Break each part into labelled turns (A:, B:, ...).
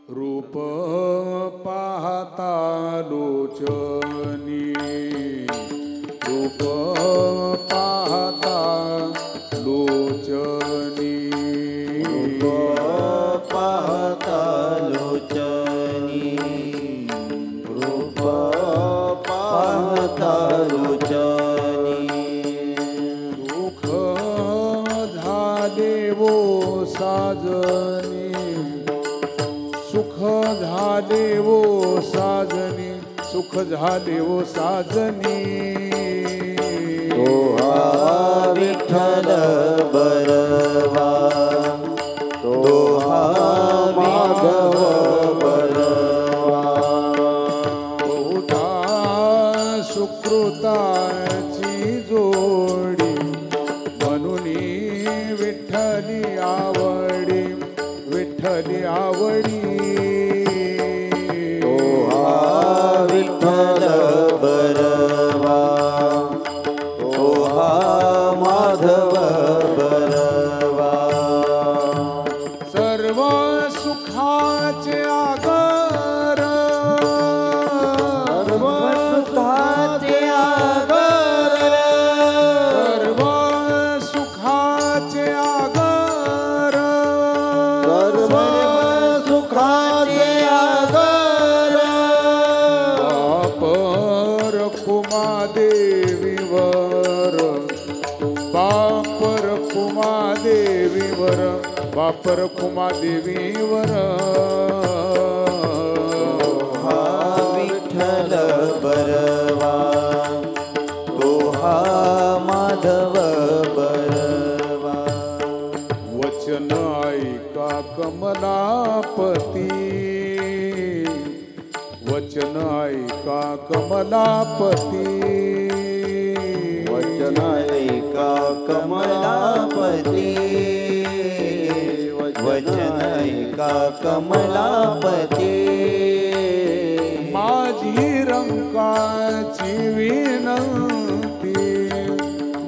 A: रूप पाहता लोचनी रूप पाहता लोचनी
B: रूप पाहता लोचनी रूप पाहता लोचनी
A: सुख झाले वो साजनी सुख झाले वो साजनी सुख झाले वो साजनी
B: तो हा विठ्ठल बरवा तो हा माधव बरवा
A: बहुधा सुकृताची जोडी म्हणून विठ्ठली आवडी विठ्ठली आवडी
B: तो हा विठ्ठल बरवा तो हा माधव बरवा
A: सर्व सुखाचे आगर
B: सर्व सुखाचे आगर
A: सर्व सुखाचे आगर
B: सर्व सुखाचे आगर
A: बापर कुमादेवीवर बापर कुमादेवीवर बापर कुमादेवीवर
B: हा विठ्ठल बरवा तो हा माधव बरवा
A: वचन ऐका कमलापती वचन ऐका कमलापती
B: वचन ऐका कमलापती वचन ऐका कमलापती
A: माझी रंकाची विनंती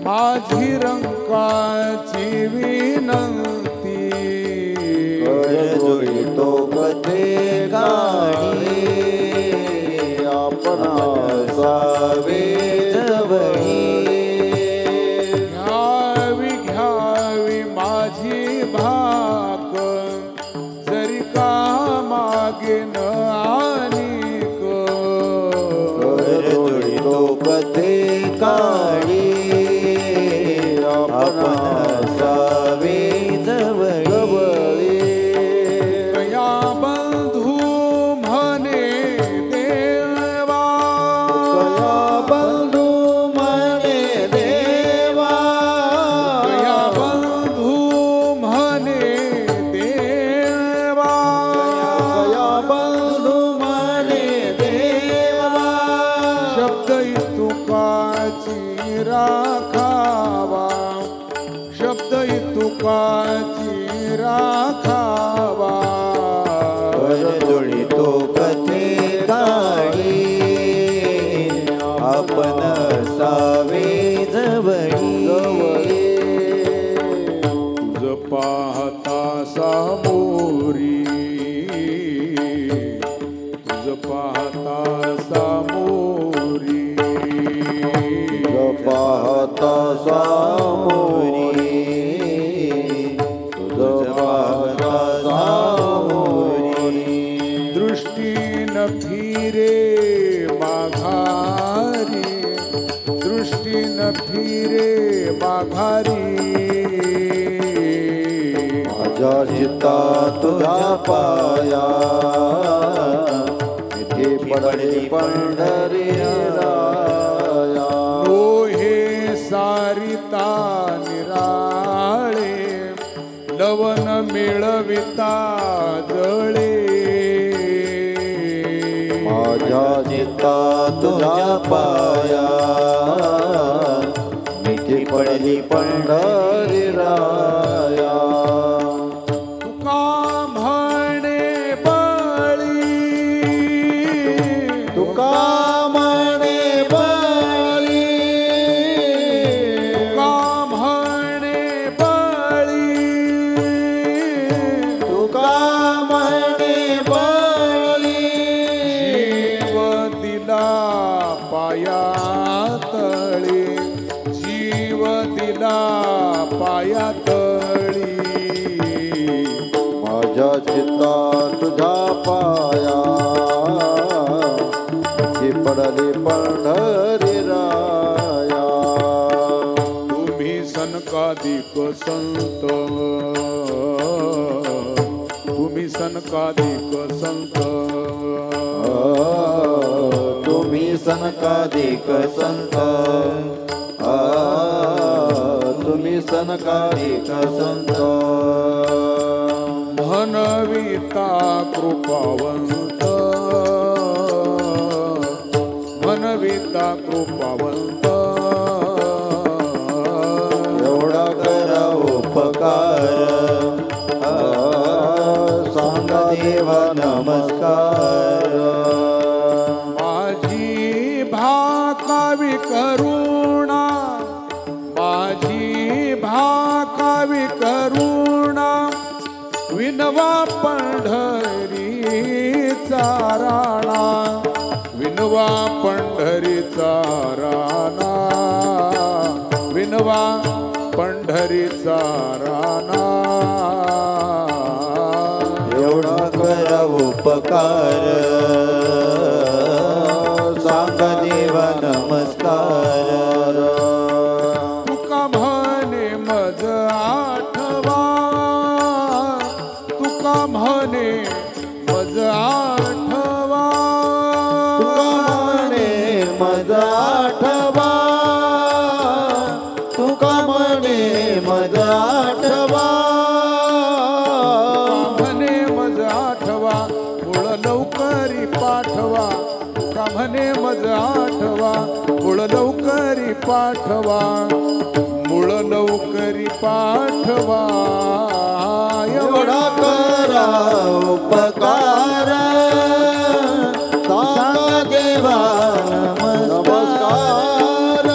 A: माझी रंकाची विनंती
B: करजोडी तो कथे गाणी आपण सावे जवळी
A: घ्यावी घ्यावी माझी भाक जरी का मागेन आणिक
B: करजोडी तो कथे काळी आपण सावे जवळी
A: कया बंधू म्हणे देवा
B: कया बंधू म्हणे देवा
A: कया बंधू म्हणे देवा
B: कया बंधू म्हणे देवा
A: शब्द तुकाची राखावा शब्द तुकाची राखावा
B: करजोडी तो कथे काळी आपण सावे जवळी
A: तुझ पाहता सामोरी तुझ पाहता सामोरी
B: पाहता सामोरी तुझ पाहता सामोरी
A: दृष्टी न फिरे माघारी दृष्टी न फिरे माघारी
B: माझ्या चित्ता तुझ्या पाया इथे पडली पंढरी राया
A: लोहे सारिता निराळे लवन मिळविता जळे
B: माझ्या चित्ता तुझ्या पाया इथे पडली पंढरी राया
A: तुका म्हणे बळी
B: तुका म्हणे बळी
A: तुका म्हणे बळी
B: तुका म्हणे बळी तुझ्या पाया ती पडली पंढरी राया
A: तुम्ही सनकादिक संत तुम्ही सनकादिक संत
B: तुम्ही सनकादिक संत तुम्ही सनकादिक संत
A: म्हणविता कृपावंत म्हणविता कृपावंत
B: एवढा करा उपकार सांगा देवा नमस्कार
A: माझी भाकावी करुणा माझी भाकावी करुणा विनवा पंढरीचा राणा विनवा पंढरीचा राणा विनवा पंढरीचा राणा
B: एवढा करा उपकार सांगा देवा नमस्कार
A: तुका म्हणे मज आठवा तुका म्हणे मज आठवा
B: तुका म्हणे मज आठवा तुका म्हणे मज आठवा
A: म्हणे मज आठवा मुळ लवकरी पाठवा का म्हणे मज आठवा मुळ लवकरी पाठवा मुळ लवकरी पाठवा
B: एवढा करा उपकार सांगा देवा नमस्कार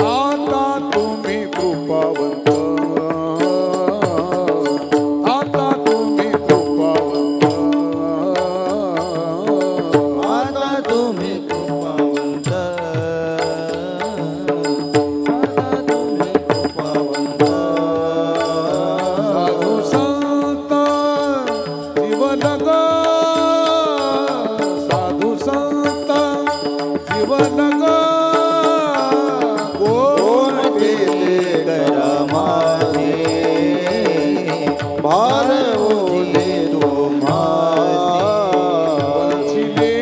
A: आता तुम्ही कृपावंत आता तुम्ही कृपावंत
B: आता तुम्ही कृपावंत आता तुम्ही कृपावंत
A: साधू संत जीवनग साधू संत जीवनग
B: कोण केले करा माझे भार ओले तुम्हासी
A: वंचिले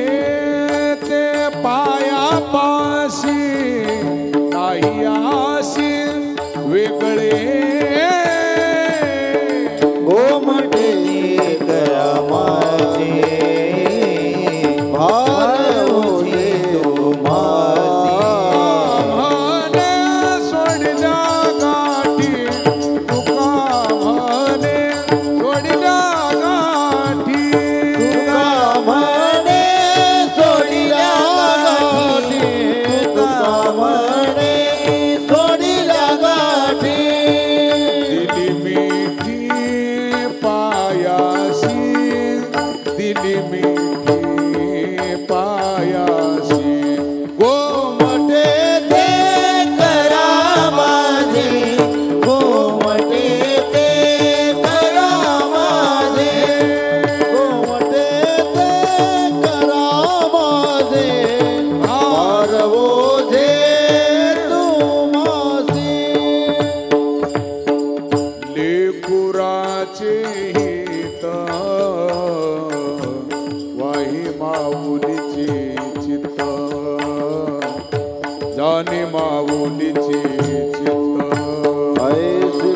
A: ते पायापाशी नाही आशी वेगळे
B: गोमटे करा माझे भार ओले तुम्हासी
A: म्हणे सोडल्या गाठी तुका म्हणे सोडल्या गाठी
B: तुका म्हणे सोडिल्या गाठी तुका म्हणे सोडिल्या गाठी
A: दिली मिठी पायासी दिली मिठी पायासी
B: गोमटे ते करा माझे गोमटे ते करा माझे गोमटे ते करा माझे भार ओझे तुम्हासी
A: लेकुराचे हित वाही माऊलीचे चित्त जाणे माऊलीचे चित्त
B: ऐशी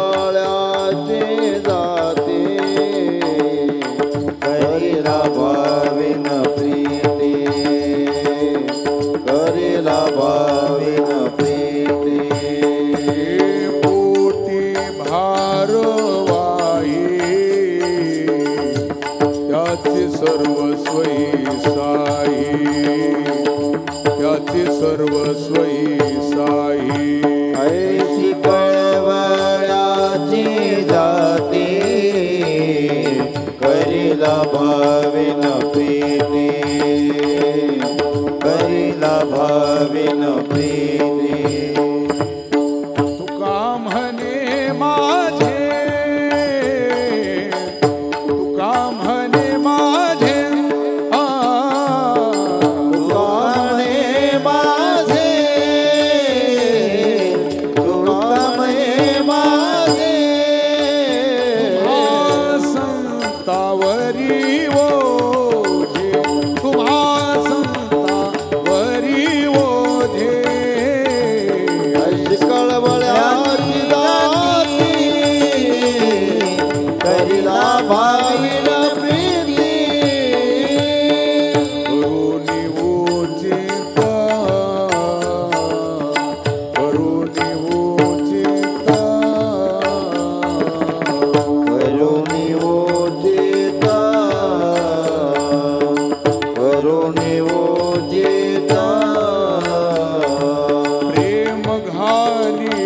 B: कळवाळ्याचे जाते करीला भाविन प्रीती करीला भाविन प्रीती
A: पोटी भारवाही त्याचे सर्वस्वई साई त्याचे सर्वस्वई साई
B: ऐशी कळवाळ्याची जाते करीला भाविन प्रीती करीला भाविन प्रीती
A: तुका म्हणे माझे संतावरी ओझे तुम्हा संतावरी ओझे
B: अशी कळवळ्याची दाती करीला भाविन प्रीती
A: करुणी ओचिता करुणी ओचिता
B: करुणी ओजिता करुणी ओजिता
A: प्रेम घाली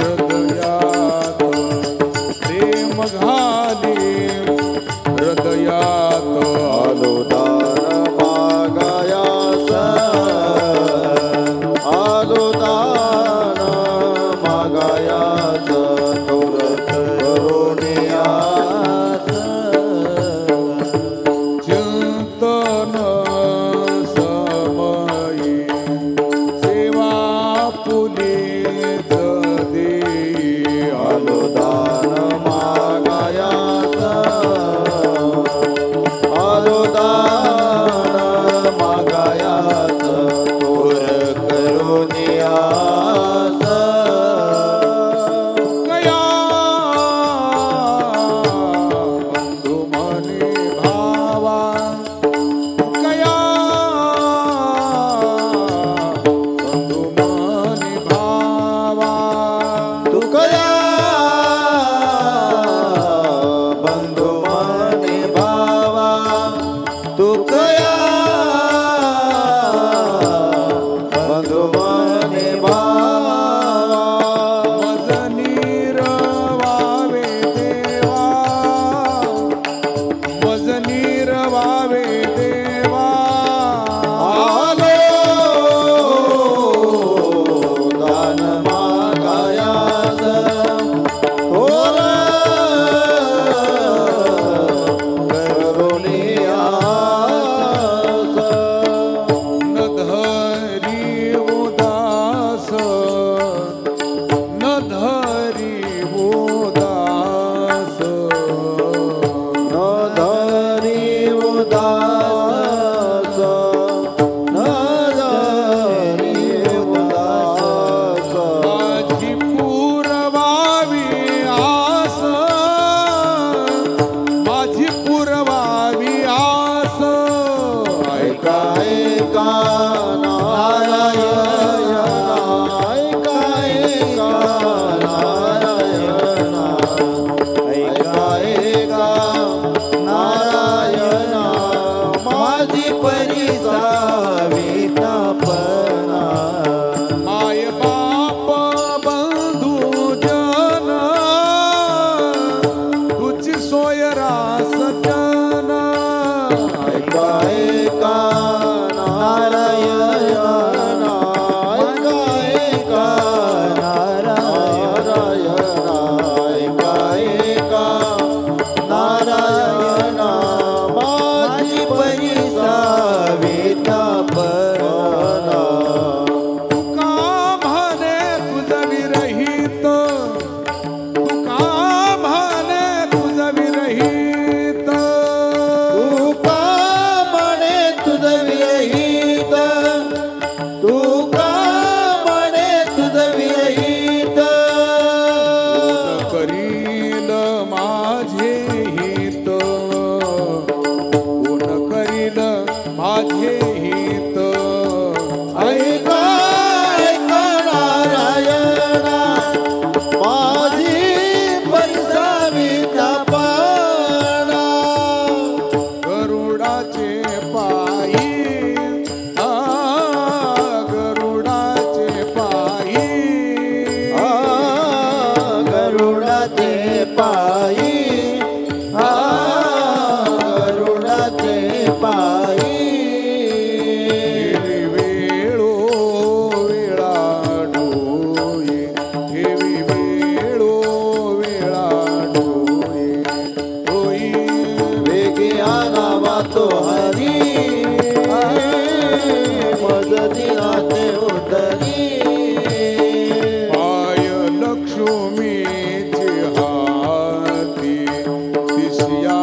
A: हृदयात प्रेम घाली हृदयात
B: आलो दान मागायास आलो दान मागायास थोर करुणियास
A: चिंतन समयी सेवा पुनीत देई
B: आलो दान मागायास आलो दान मागायास थोर करुणियास
A: कया बंधु मने भावा कया बंधु मने भावा
B: तू कया बंधु मने भावा तू कया बंधु मने भावा
A: मज नीरवावे देवा मज नीरवावे देवा
B: आलो दान मागायास थोर करुणियास
A: न धरी उदास न धरी उदास
B: न धरी उदास न धरी उदास
A: माझी पुरवावी आस माझी पुरवावी आस
B: ऐका ऐका नारायण ऐका ऐका नारायण ऐका ऐका नारायण माझी परिसावी तापना
A: माय बाप बंधू जन तुझी सोय रास जन
B: ऐका ऐका नारायण ऐका ऐका नारायण ऐका ऐका नारायण माझी परिसावी तापना
A: तुका म्हणे तुझ विरहित तुका म्हणे तुझ विरहित
B: तू का म्हणे तुझ विरहित तू का म्हणे तुझ विरहित
A: कोण करील माझे हित कोण करील माझे हित
B: ऐका ऐका नारायण माझी परिसावी तापना
A: गरुडाचे पायी गरुडाचे पायी
B: गरुडाचे पायी गरुडाचे पायी
A: ठेवी वेळो वेळा डोळे ठेवी वेळो वेळा डोळे होई
B: वेगी आनावा तो हरी मदतीनाचे उतरी
A: पाय लक्ष्मीचे हाती दिसया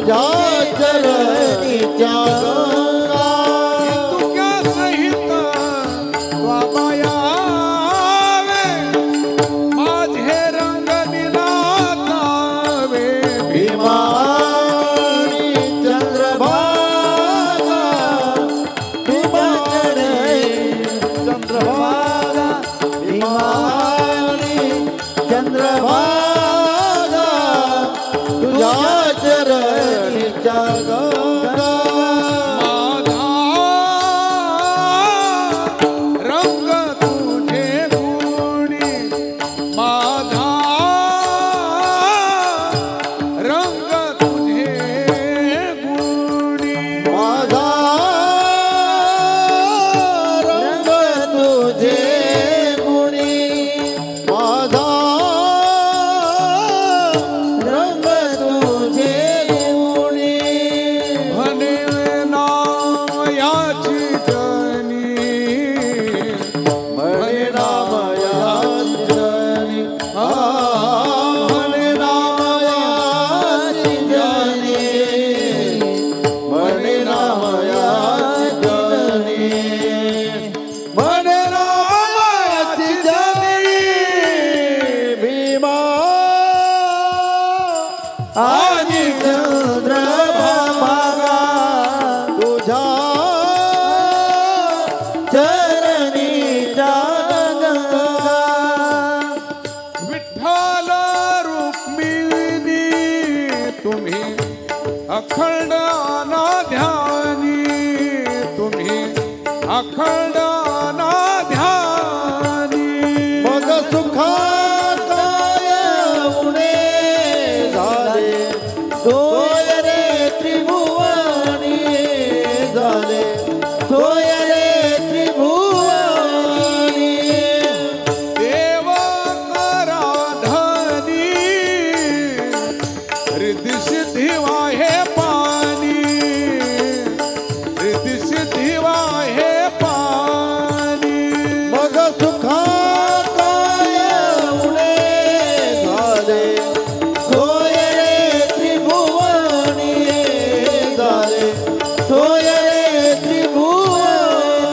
B: तुझ्या चरणीच्या गंगा
A: तुक्या सहित वाबायावे माझे रंग दिला जावे
B: भीमानी चंद्रभागा भीमाचरणी चंद्रभागा भीमानी चंद्रभागा तुझ्या चरणीच्या गंगा
A: माझा रंग तुझे गुणी माझा रंग तुझे गुणी
B: माझा रंग तुझे गुणी माझा रंग तुझे गुणी
A: म्हणे नायाची जनी
B: म्हणे नामयाची म्हणे नामयाची जनी म्हणे नामयाची जनी म्हणे नामयाची जनी भीमा आजी चंद्रभागा तुझ्या चरणीच्या गंगा
A: विठ्ठल रुक्मिणी तुम्ही अखंड अनाध्यानी तुम्ही अखंड अनाध्यानी
B: मग सुखात उणे झाले सोय रे त्रिभुवनी झाले सोय रे त्रिभुवनी
A: देव कराधनी रिद्धी सिद्धी वाहे पाणी रिद्धी सिद्धी वाहे पाणी
B: मग सुखात उणे झाले सोय रे त्रिभुवनी झाले सोय रे त्रिभुवनी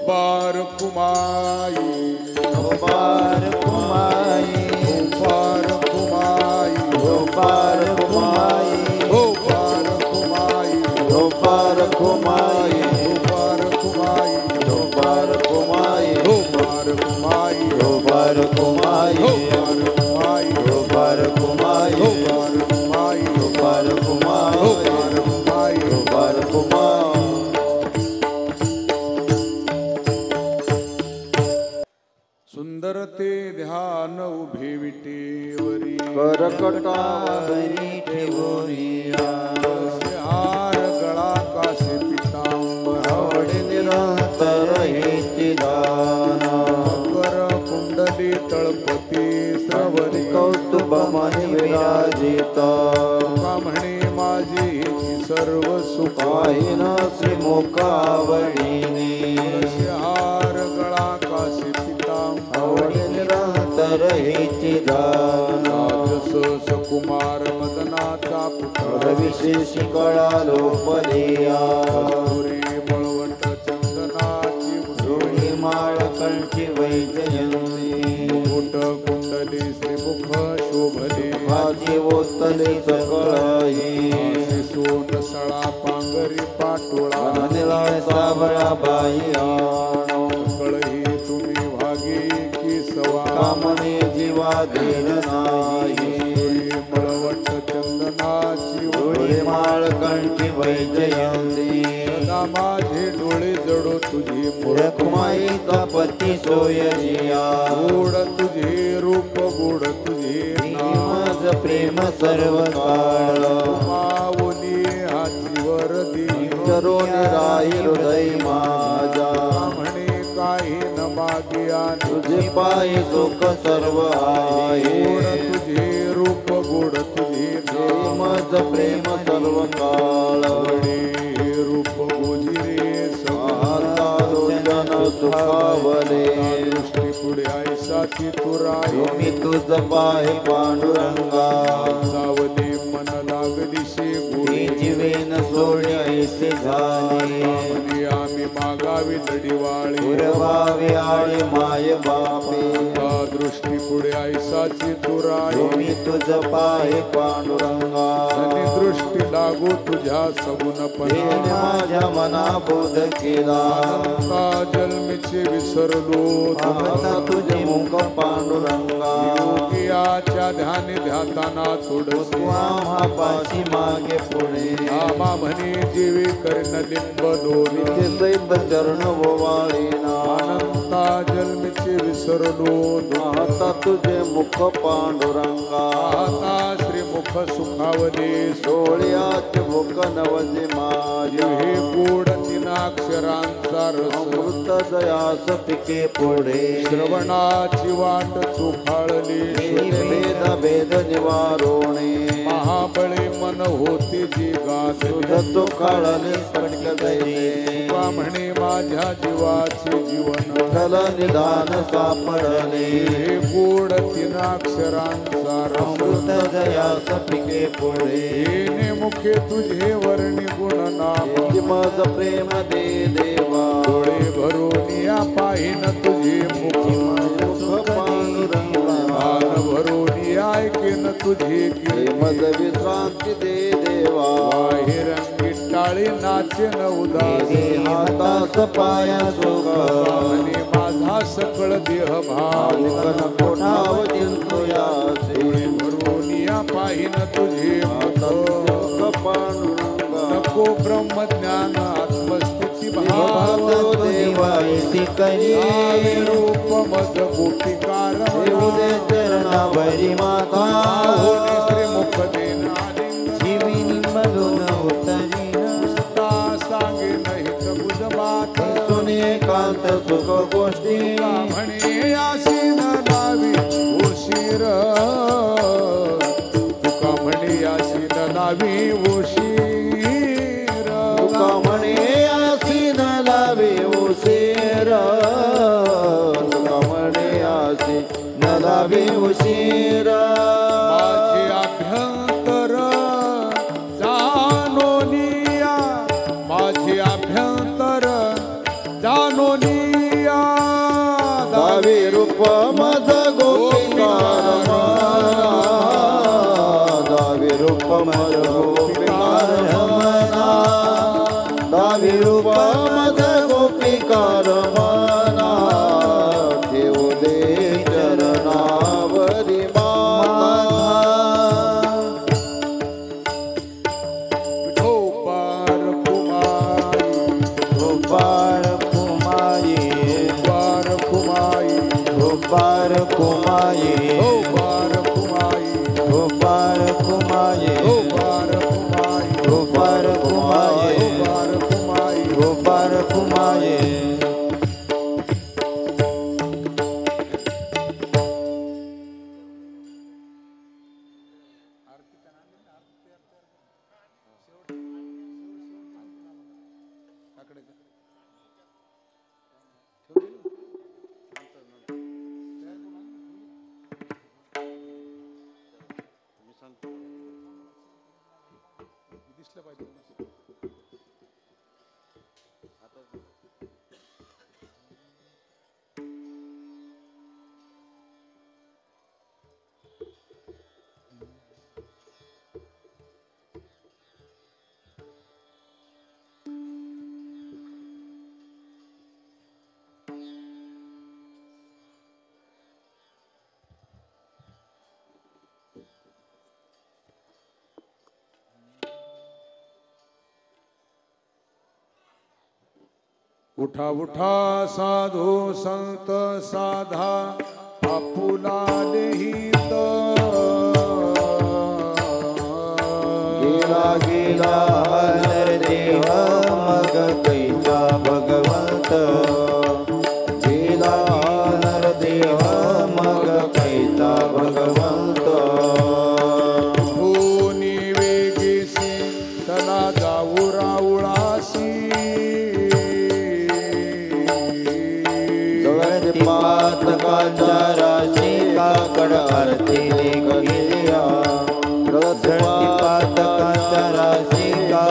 A: पार कुमाई
B: पार कुमाई
A: पार कुमाई
B: पार कुमाई
A: हो पार कुमाई
B: पार कुमाई
A: पार कुमाई
B: पार कुमाई
A: हो पार कुमाई
B: पार कुमाई
A: हो पार कुमाई
B: पार कुमाई
A: हो पार कुमाई
B: पार कुमाई
A: हो पार कुमाई
B: पार कुमाई
A: सुंदर ते ध्यान उभे विटेवरी
B: करकटावरी ठेवूया
A: हार गळा कासे पितांबर
B: आवडी निरंतर हेची दान
A: कर कुंडली तळपती श्रवरी
B: कौस्तुभ मनी विराजित
A: का म्हणे माझी हेची सर्व सुख
B: पाहिन श्री मुखावळीने
A: हार गळा कासे पितांबर
B: आवडी निरंतर हेची दान
A: राजस कुमार मदनाचा पुत्र
B: विशेष कळा लोपलिया
A: कस्तुरी मळवट चंदनाची
B: जोडी माळ कंठी वैजयंती
A: मुकुट कुंडली श्रीमुख शोभले
B: माझी ओतले सकळही
A: सोन सळा पांगरी पाटोळा
B: अनिला साबळा बाई
A: कळही तुम्ही भागी की सवा
B: कामने जीवा धीर नाही
A: मळवट चंदनाची
B: जोडी माळ कंठी वैजयंती
A: सदा माझे डोळे जडो तुझी
B: रखुमाई पती सोयरिया
A: गोड तुझे रूप गोड तुझे
B: माझ प्रेम सर्व काळ
A: माऊली हाची वरदी
B: करून राही हृदय माझा
A: म्हणे काही न मागिया
B: तुझे पाय सुख सर्व आहे
A: गोड तुझे रूप गोड तुझे
B: माझ प्रेम सर्व काळ
A: रूप गोजिरे
B: लोचन सुखावले
A: दृष्टी पुढे ऐसाची तुराई
B: मी तुझ पाय पांडुरंगा
A: सावली मन लागली शे
B: पुरवावे आळे माय बापे
A: त्या दृष्टी पुढे ऐसाची तुराई
B: मी तुझ पाहे पांडुरंगा
A: आणि दृष्टी लागू तुझ्या सगुणपणा
B: माझ्या मना बोध केला
A: अनंता जन्मीचे विसरलो
B: आता तुझे मुख पांडुरंगा
A: योगियाच्या ध्यानी ध्याताना थोडस
B: पाशी मागे पुढे
A: आमा म्हणे जीवी कर्ण लिंब दोरी
B: सैत चरण ओवाळीना
A: अनंता जन्मीचे विसरलो
B: आता तुझे मुख पांडुरंगा
A: आता श्रीमुख सुखावले
B: सोळ्याचे मुख नवजे माझे
A: हे गोड तीनाक्षरांचा रस
B: अमृत दयास पिके पुढे
A: श्रवणाची वाट चोखाळली
B: भेद भेद निवारोणे
A: महाबळे मन होते जी गाजले
B: तो काळाने पटक दैले
A: म्हणे माझ्या जीवाचे जीवन
B: फल निदान सापडले
A: हे गोड तीनाक्षरांचा रस
B: अमृत दयास पिके पुढे
A: येणे मुखे तुझे वर्णी गुण नाम
B: मज प्रेम दे देवा
A: डोळे भरून या पाहिन तुझे मुख कान भरून ऐकेन तुझे
B: मज विश्रांती दे देवा
A: बाहेरंगी टाळी नाचेन उदास
B: हातास पाया सुख
A: आणि माझा सकळ देह भाव
B: कोठाव चिंतुयासे
A: डोळे भरून या पाहिन तुझे मुख नको ब्रह्मज्ञान आत्मस्थिती भाव
B: देवायसी करी
A: रूप मज गोपिकार
B: उदे चरणावरी माता
A: श्रीमुख देना
B: जीविनी मधुन उतरीना
A: सांगे नाहीत बुज मात
B: सुने एकांत सुख गोष्टी
A: म्हणे आसीन लावी उशीर तुका म्हणे आसीन लावी उशीर
B: तुका म्हणे आसीन लावे उशीर तुका म्हणे आसीन लावे उशीर
A: माझे अभ्यंतर जानोनिया माझे अभ्यंतर जानोनिया
B: दावी रूप मज गोपिकार दावी रूप मज गोपिकार मना दावी रूप मज गोपिकार मना देव दे चरणावरी माता
A: विठोबार कुमारी
B: गोपाळ कुमारी
A: बार कुमारी
B: गोपाळ कुमारी
A: बार कुमारी
B: गोपाळ कुमारी
A: बार कुमारी
B: गोपाळ कुमारी
A: बार कुमारी
B: गोपाळ कुमारी
A: दिसलं पाहिजे उठा उठा साधू संत साधा आपुला लिहित
B: गेला गेला नरदेह मग कैसा भगवंत गेला नरदेह मग कैसा भगवंत
A: होनी वेगेसी चला जाऊ राऊळासी
B: पातकाच्या राशी काकड आरती लेख गेल्या पातकाच्या राशी का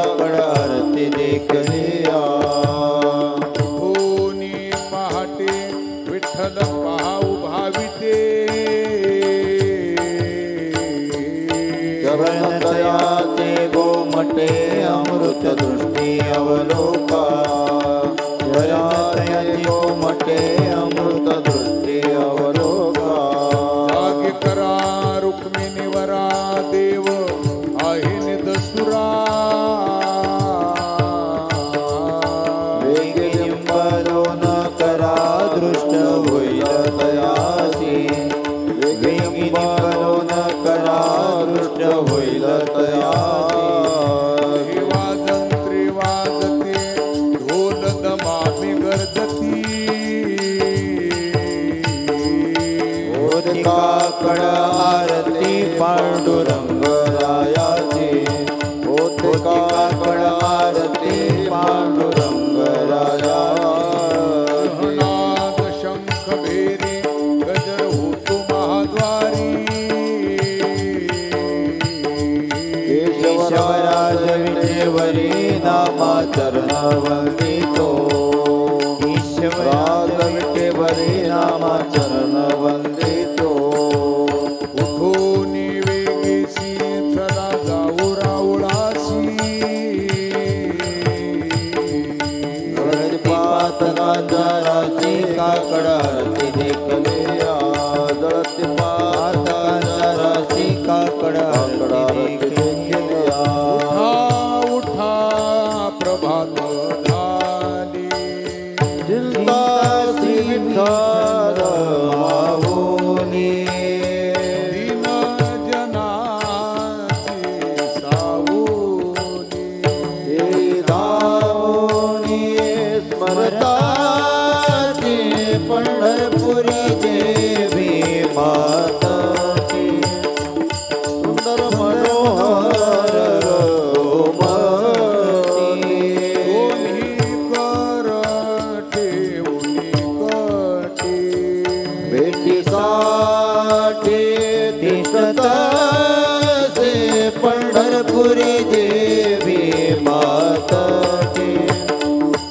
B: पांडुरंग रायाची होते काकड आरती पांडुरंग रायाची
A: नाद शंख भेरी गजर होतो महाद्वारी
B: केशवराज विजेवरी नामा चरण वंदितो ईश्वराज विजेवरी नामा चरण वंदितो
A: उठून वेगेसी चला जाऊ राऊळासी
B: पात गांजाराची काकड आरती देखलिया जळती पात गांजाराची काकड आरती देखलिया
A: उठा प्रभात झाली
B: चिंता श्री विठ्ठल माऊली
A: दीन जनाची सावली
B: हे धावणी स्मरताची पंढरपुरी देवी माताची सुंदर मनोहर रोमती
A: दोन्ही कर ठेवली कटी
B: भेटीसाठी दिसतसे पंढरपुरी देवी माताची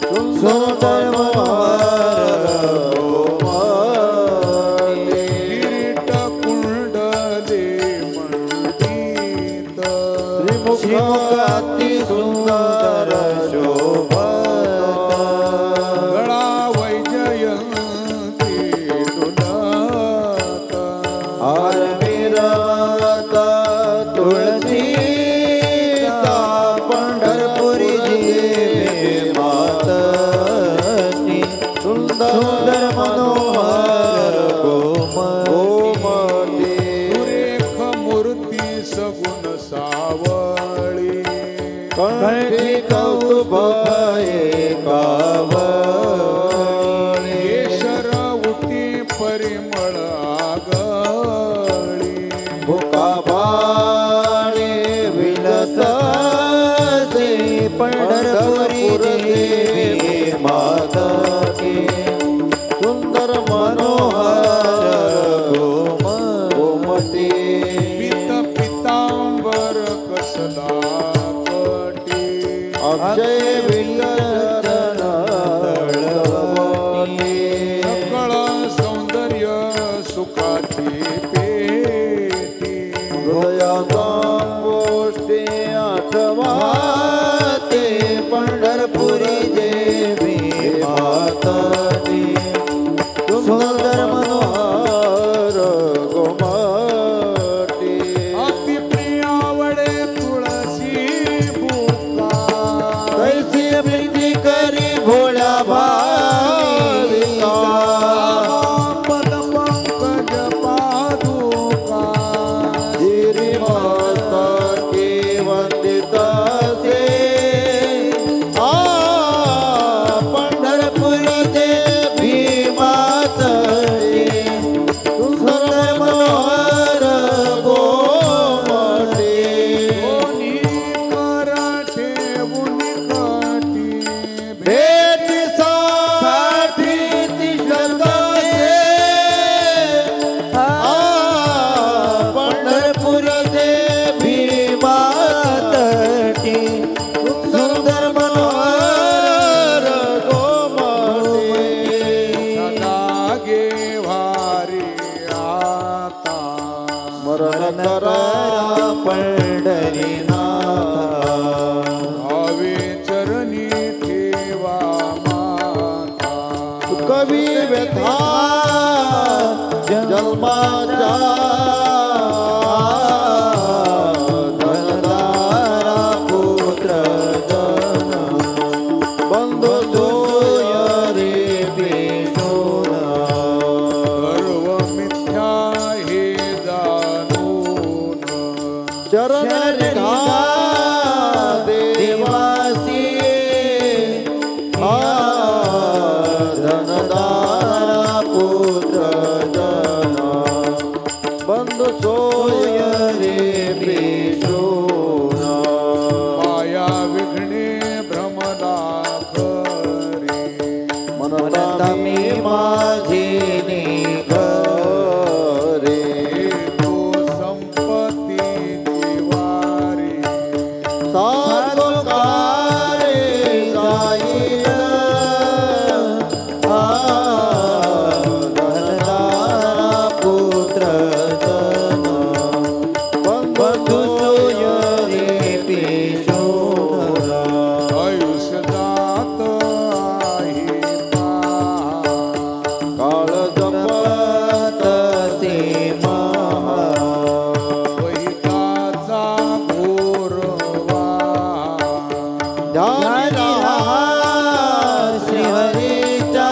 B: सुंदर मनोहर रोमती
A: किरीट कुंडले मंडित
B: श्रीमुखाती सुंदर शोभत
A: गळा वैजयंती डुलत
B: हार मिरवता तुळशीचा पंढरपुरी देवी मातनी सुंदर मनोहर गोमती
A: सुरेख मूर्ती सगुण सावळी
B: कंठी कौतुभये कावळी
A: केशर उटी परिमळ आगळी
B: भुका भाणे विलसते पंढरपुरी देवी माताची सुंदर मनोहर गोमती
A: पित पितांबर कसला कटी
B: अक्षय विलसन तळवटी
A: सकळ सौंदर्य सुखाची पेटी
B: हृदयाचा गोष्टी आठवाते पंढरपुरी देवी माताची सुंदर मनोहर गोमती
A: अति प्रियावडे तुळशी बुका
B: कैसी प्रीती करी भोळ्या भाविका
A: पद पंकज पादुका
B: श्री माता की वंदिता से पंढरपुरी देवी मातची सुंदर मनोहर गोमती
A: कोणी कर ठेवून कटी
B: भेटीसाठी तिष्ठते पंढरपुर देवी मातची सुंदर मनोहर गोमती
A: लागे भारी आता
B: स्मरण करा पंढरीनाथा
A: भावे चरणी ठेवा माता
B: कवी व्यथा जन्माचा धनदारा पुत्र जन बंधू सोय रे बेशोना
A: सर्व मिथ्या हे जाणून
B: चरण निघा देवासी धनदारा पुत्र जन बंधु सोय पिशून
A: माया विघ्ने भ्रमला खरी
B: म्हणता मी माझी निघरे
A: तो संपत्ती जिवारी
B: साधुकारे जाईल धनदारा पुत्र जन बंधू सोयरे पिशून
A: आयुष्य जात आहे
B: काळ जपत से महा
A: वैताचा घोरवा
B: ध्यानी रहा श्रीहरीचा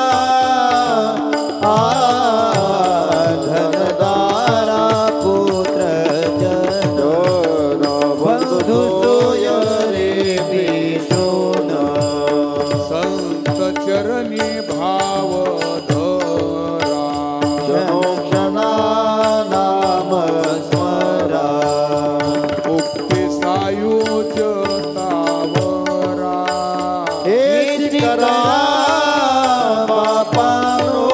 B: धनदारा पुत्र जन बंधू सोयरे पिशून
A: संत चरणी भाव धरा
B: क्षणोक्षणा नाम स्मरा
A: मुक्ती सायुज तावरा
B: हेच करा बापानो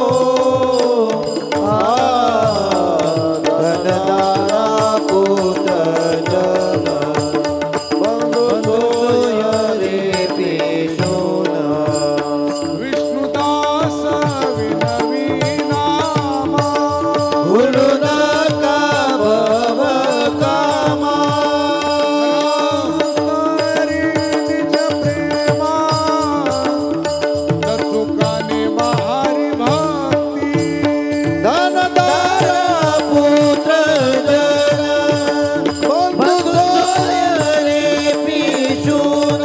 B: धनदारा पुत्र जन बंधू सोयरे पिशून
A: विष्णुदास विनवी नामा
B: भूलू नका भव कामा
A: तरी निज प्रेमा तत्सुखाने महारी भक्ती
B: धनदारा पुत्र जन बंधू सोयरे पिशून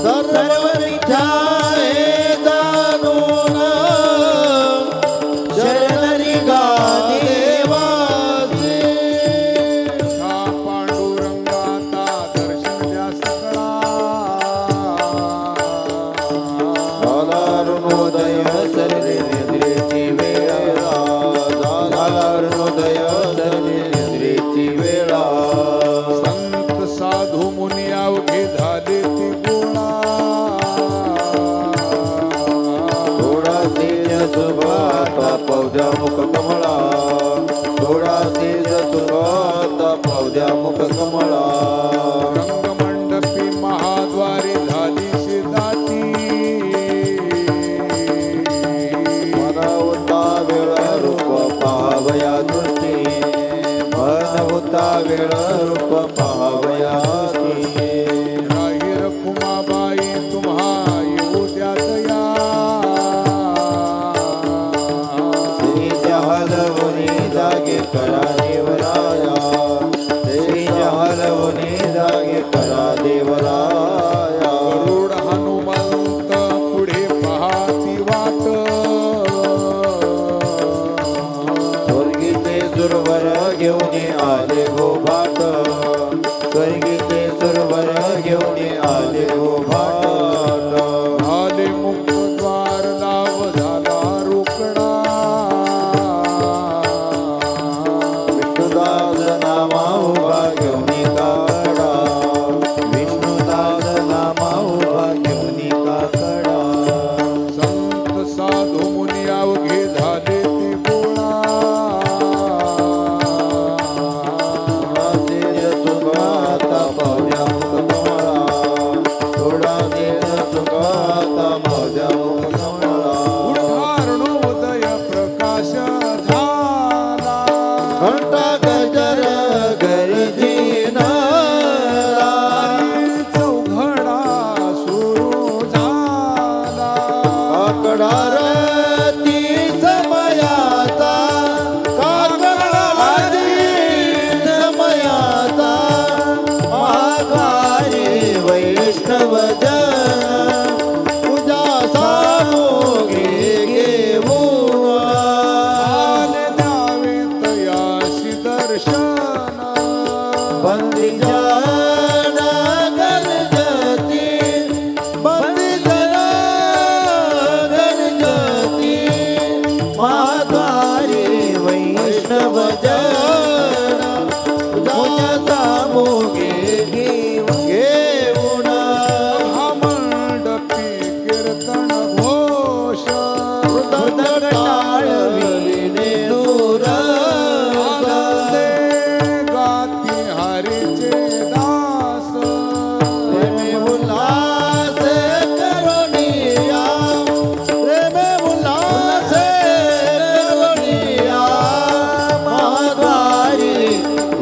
B: सर्व मिथ्याए जाणून शरणरी गा देवाचे
A: हा पांडुरंगाचा दर्शन द्या सकळा
B: अरुणोदय सरले निद्रेची वेळा अरुणोदय सरले निद्रेची वेळा
A: संत साधू मुनी अवघे झाले ती गोळा
B: थोडा तेज सुभाता पौद्या मुख कमळा थोडा तेज सुभाता पौद्या मुख कमळा
A: रंगमंडपी महाद्वारी झाली शिदाती
B: मनवता वेळ रूप पाहवया दृष्टी मनवता वेळ रूप पाहवया दृष्टी
A: राही रखुमाबाई तुम्हा येऊ द्यात या
B: श्री हलवनी जागे करा देवराया श्री हलवनी जागे करा देवराया
A: गरुड हनुमंत पुढे पाहाती वाट
B: स्वर्गीचे सुरवर घेऊन आले गो भाट स्वर्गीचे सुरवर घेऊन आले गो भाट
A: झाले मुक्त द्वार लाभ झाला रोकडा
B: विष्णुदास नामा उभा घेऊन काकडा विष्णुदास नामा उभा घेऊन काकडा
A: संत साधू मुनी अवघे झाले ती गोळा
B: तेज सुखाता पावल्या मुख कमळा थोडा तेज सुखाता पावल्या मुख कमळा
A: उद्धारणोदय प्रकाश झाला
B: घंटा गजर गरजीना
A: चौघडा सुरू झाला
B: काकडा रती समयाचा काकडा रती समयाचा महाकाली वैष्णव जन पूजा सामोगे घेऊन
A: आले द्यावे तयाशी दर्शन
B: बंदी जन गरजती बंदी जन गरजती महाद्वारी वैष्णव जन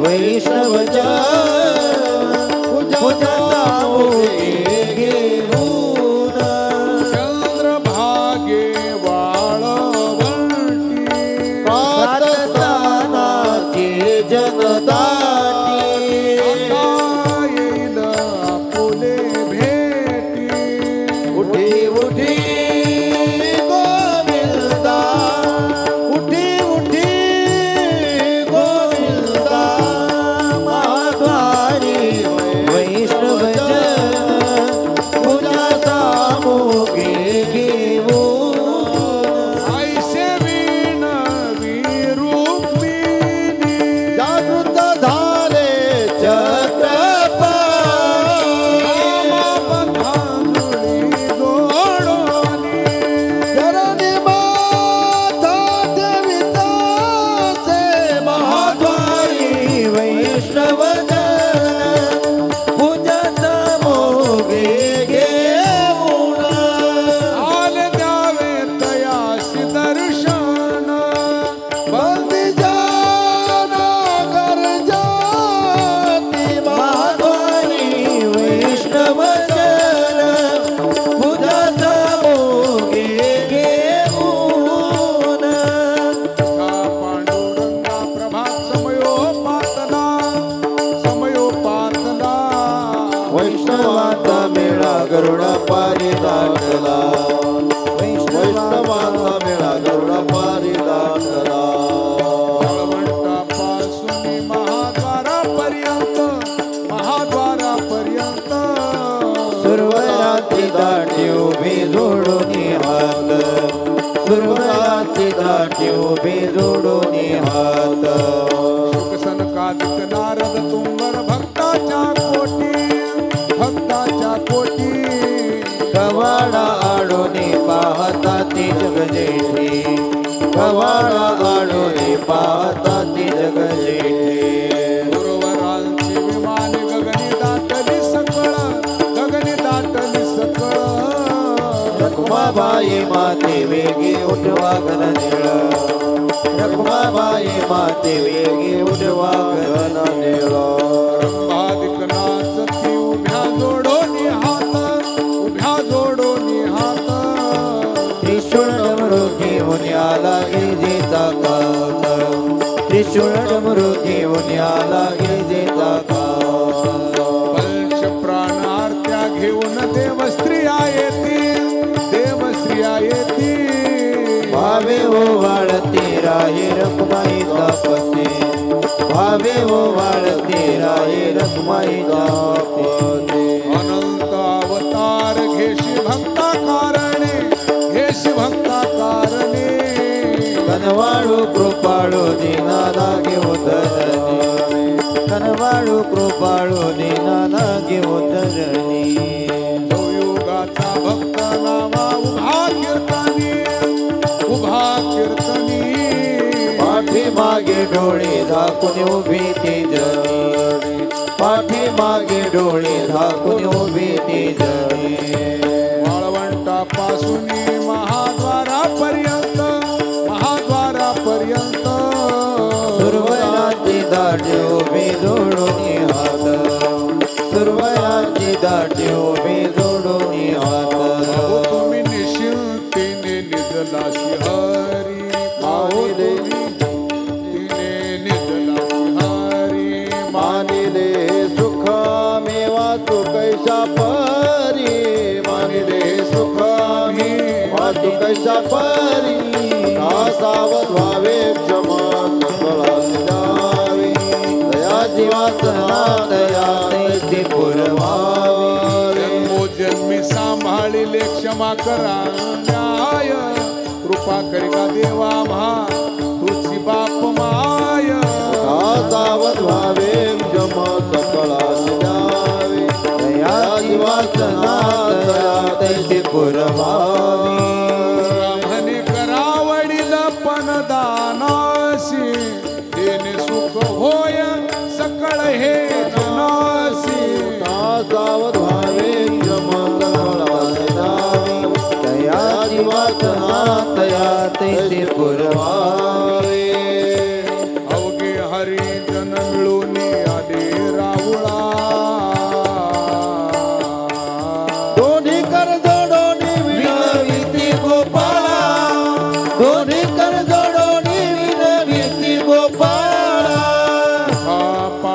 B: वैष्णवजन पूजा सामुखे घेऊन
A: चंद्रभागे वाळवंटी
B: प्रातस्नानाची जनदाटी
A: आता येईल आपुले भेटी
B: उठी उठी गोविंदा उठी उठी गोविंदा महाद्वारी वैष्णवजन पूजा सामुखे घेऊन
A: ऐसे वीण विरूपिणी
B: जागृत झाले चक्रपाणी
A: रामपथांजुळी जोडोनी
B: चरणी माथा ठेविताचे महाद्वारी वैष्णवजन पूजा सामुखे घेऊन
A: आल द्यावे तयासी दर्शन
B: बंदी जाना गरजाती महाद्वारी वैष्णवजन पूजा सामुखे घेऊन
A: का पांडुरंगा प्रभात समयोपातना समयोपातना
B: वैष्णवाचा मेळा गरुड पारी दाटला वैष्णवाचा मेळा गरुड पारी दाटला
A: वाळवंटापासून महाद्वारापर्यंत
B: सुरवराची दाटी उभी जोडून हात सुरवराची दाटी उभी जोडून हात
A: शुकसनकादिक नारद तुंबर भक्ताच्या कोटी
B: कवाडा आडोनी पाहता ती जगजेठी कवाडा आडोनी पाहता ती जगजेठी
A: गुरुवरांची विमान गगनी दाटली सकळ
B: रखुमाबाई माते वेगी उठवा गण निळ रखुमाबाई माते वेगी उठवा गण निळ
A: रंभादिक नाचती उभ्या जोडोनी हात
B: त्रिशूळ डमरुती उन्याला गिरिजेचा कात त्रिशूळ डमरुती उन्याला गिरिजेचा कात
A: पंच प्राणार्त्या घेऊन देवस्त्रिया येती
B: भावे हो वाळती राही रखुमाईचा पती भावे हो वाळती राही रखुमाईचा पती
A: अनंत अवतार घेशी भक्ता कारणे
B: कनवाळू कृपाळू दीनादा घेऊ धरणी कनवाळू कृपाळू दीनादा घेऊ धरणी
A: योगाचा भक्त नावा उभा कीर्तनी
B: पाठी मागे डोळे झाकून उभी ती जणी पाठी मागे डोळे झाकून उभी ती जणी
A: वाळवंटापासून महाद्वारापर्यंत
B: सुरवराची दाटी उभी जोडून हात सुरवराची दाटी उभी जोडून हात
A: तुम्ही निशिंतीने निजलासी हरी
B: मानिले
A: निजलासी हरी
B: मानिले सुख मेवा तू कैसा परी मानिले सुख मेवा तू कैसा परी सावध व्हावे क्षमा सकळा द्यावी दया जीवासना दया तैसी पुरवावे
A: जन्मी सांभाळिले क्षमा करा न्याय कृपा करिका देवा म्हा तुझी बाप माय
B: सावध व्हावे क्षमा सकळा द्यावी दया जीवासना दया तैसी पुरवावी
A: म्हणे करावडील पणदानासी देणे सुख होय सकळ हे जनासी
B: सावध व्हावे क्षमा सकळा द्यावी दया जीवासना दया तैसी पुरवावी
A: अवघे हरी जन मिळून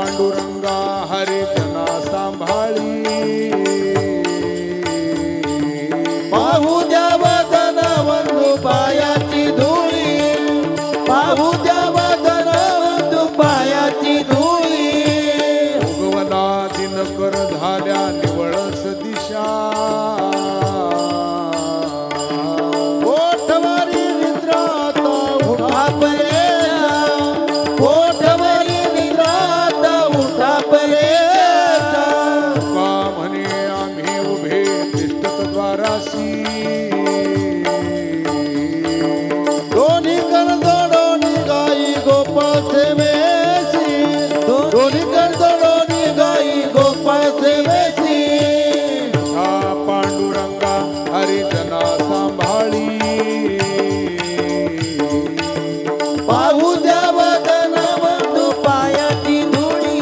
A: पांडुरंगा हरिजना सांभाळी
B: पाहू द्या वदन वंदू पायाची धुळी पाहू द्या वदन वंदू पायाची धुळी
A: भगवना दिनकर झाल्या निवळस दिशा
B: पोटवरी निद्रात उठा परेचा पोटवरी निद्रात उठा परेचा
A: का म्हणे आम्ही उभे तिष्ठत द्वारासी
B: दोन्ही कर दोडोनी गाई गोपाळ सेवेची दोन्ही कर दोडोनी गाई गोपाळ सेवेची
A: हा पांडुरंगा हरिजना सांभाळी
B: पाहू द्या वदन बंधू पायाची धुळी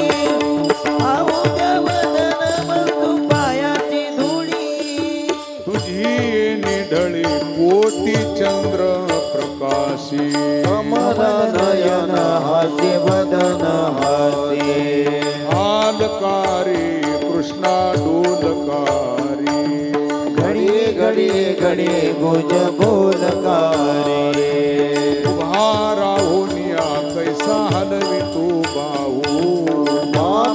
B: पाहू द्या वदन बंधू पायाची धुळी
A: तुझी निढळी कोटी चंद्र प्रकाशी
B: कमल नयन हास्य वदन हास्य
A: आलकारी कृष्णा डोलकारी
B: घडी घडी घडी गुज बोलकारे
A: उभा राहुनिया कैसा हलवी तू बाहू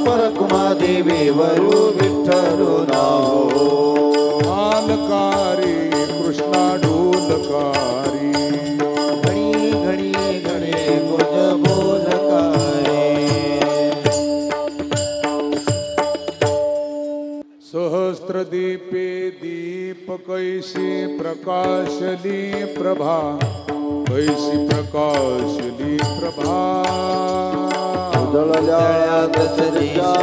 B: परकुमा देवी वरु विठ्ठलु नाहो
A: आलकारी कृष्णा डोलकारी
B: घडी घडी घडी गुज बोलकारे
A: सहस्त्रदीपे दीप कैसी प्रकाशली प्रभा कैसी प्रकाशली प्रभा
B: उजळल्या दश दिशा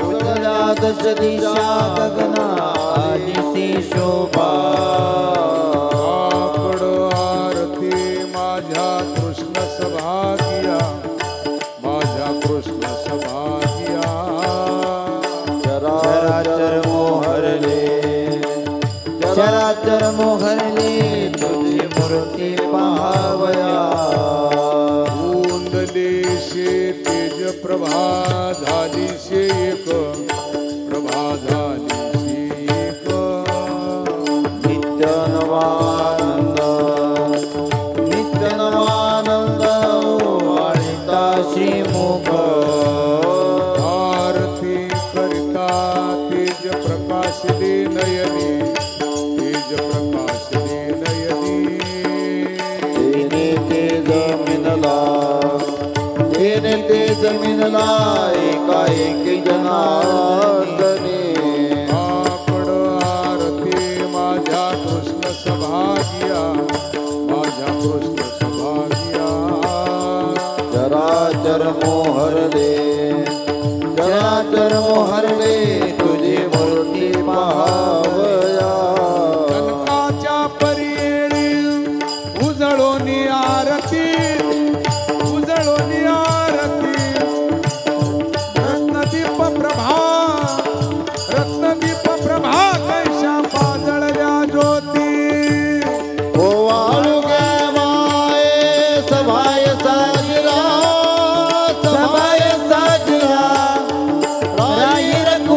B: उजळल्या दश दिशा गगना दिसी शोभा
A: आकड आरती माझ्या कृष्ण सभागिया माझ्या कृष्ण सभागिया
B: चराचर मोहरले चराचर मोहरले तुझी मूर्ती पाहावया
A: उंदलेशे तेज प्रभा झालीशे एक प्रभा झालीशे एक
B: नित्य नवानंद नित्य नवानंद वाळिताशी मुख
A: आरती करिता तेज प्रकाशले नयनी तेज प्रकाशले नयनी
B: तेने ते जमीनला तेने ते जमीनला एका एकी जनार्दने
A: आकड आरती माझ्या कृष्ण सभागिया माझ्या कृष्ण सभागिया
B: चराचर मोहरले चराचर मोहरले तुझी मूर्ती पाहावया
A: कनकाच्या परीळी उजळोनी आरती उजळोनी आरती रत्नदीप प्रभा रत्नदीप प्रभा कैशा पाजळल्या ज्योती
B: ओ वाळू गे माये सभाय साजरा सभाय साजरा राई रघु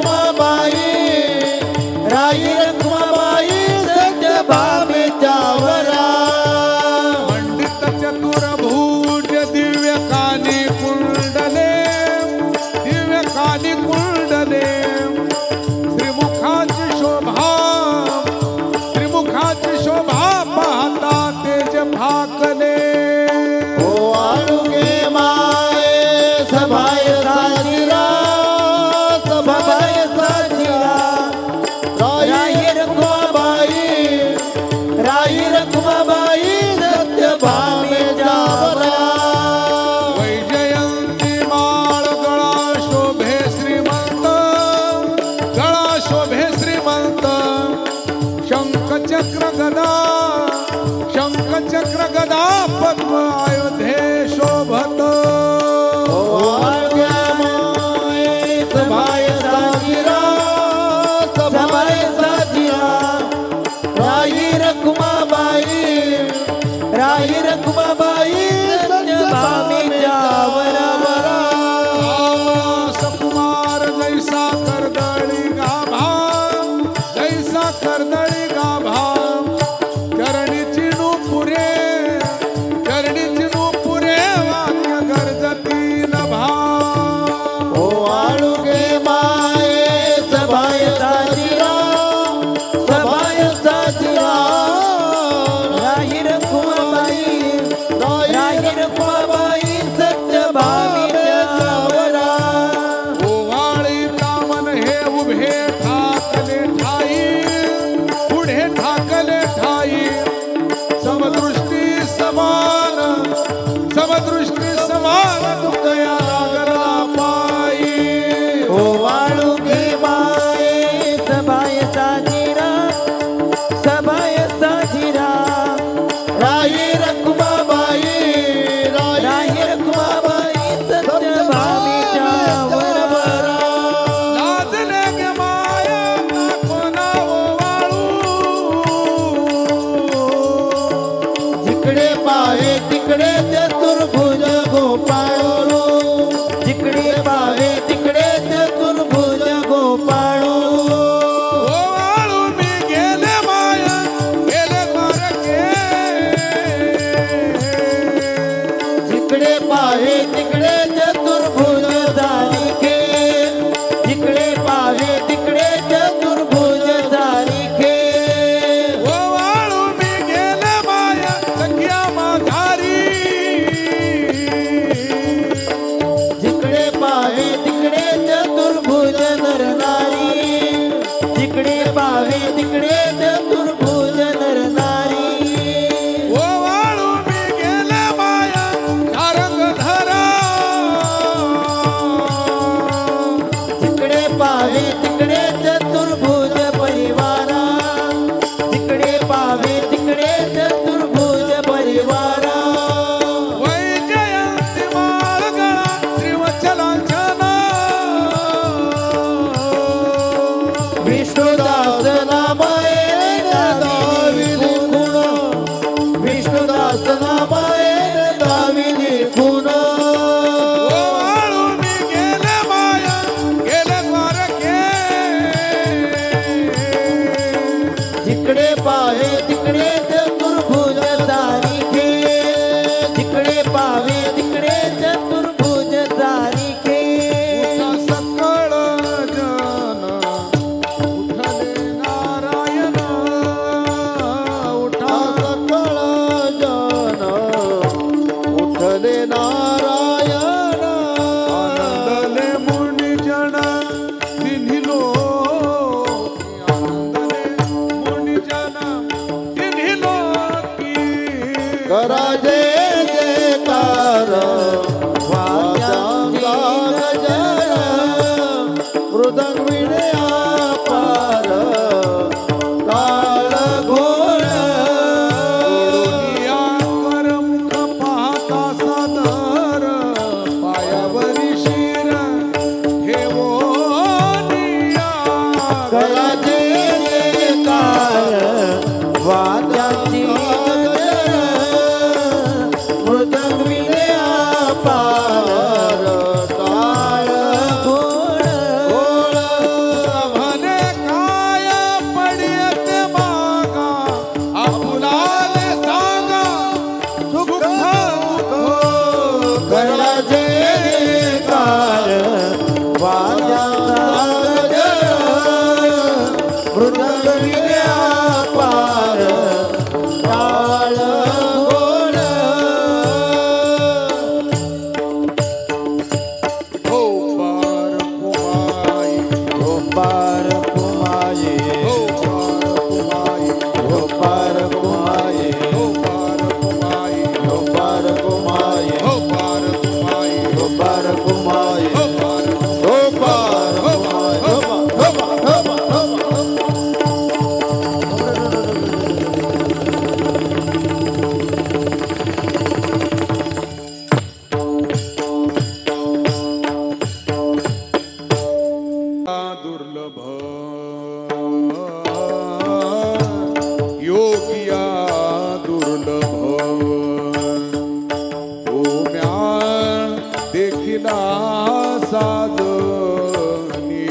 A: साजनी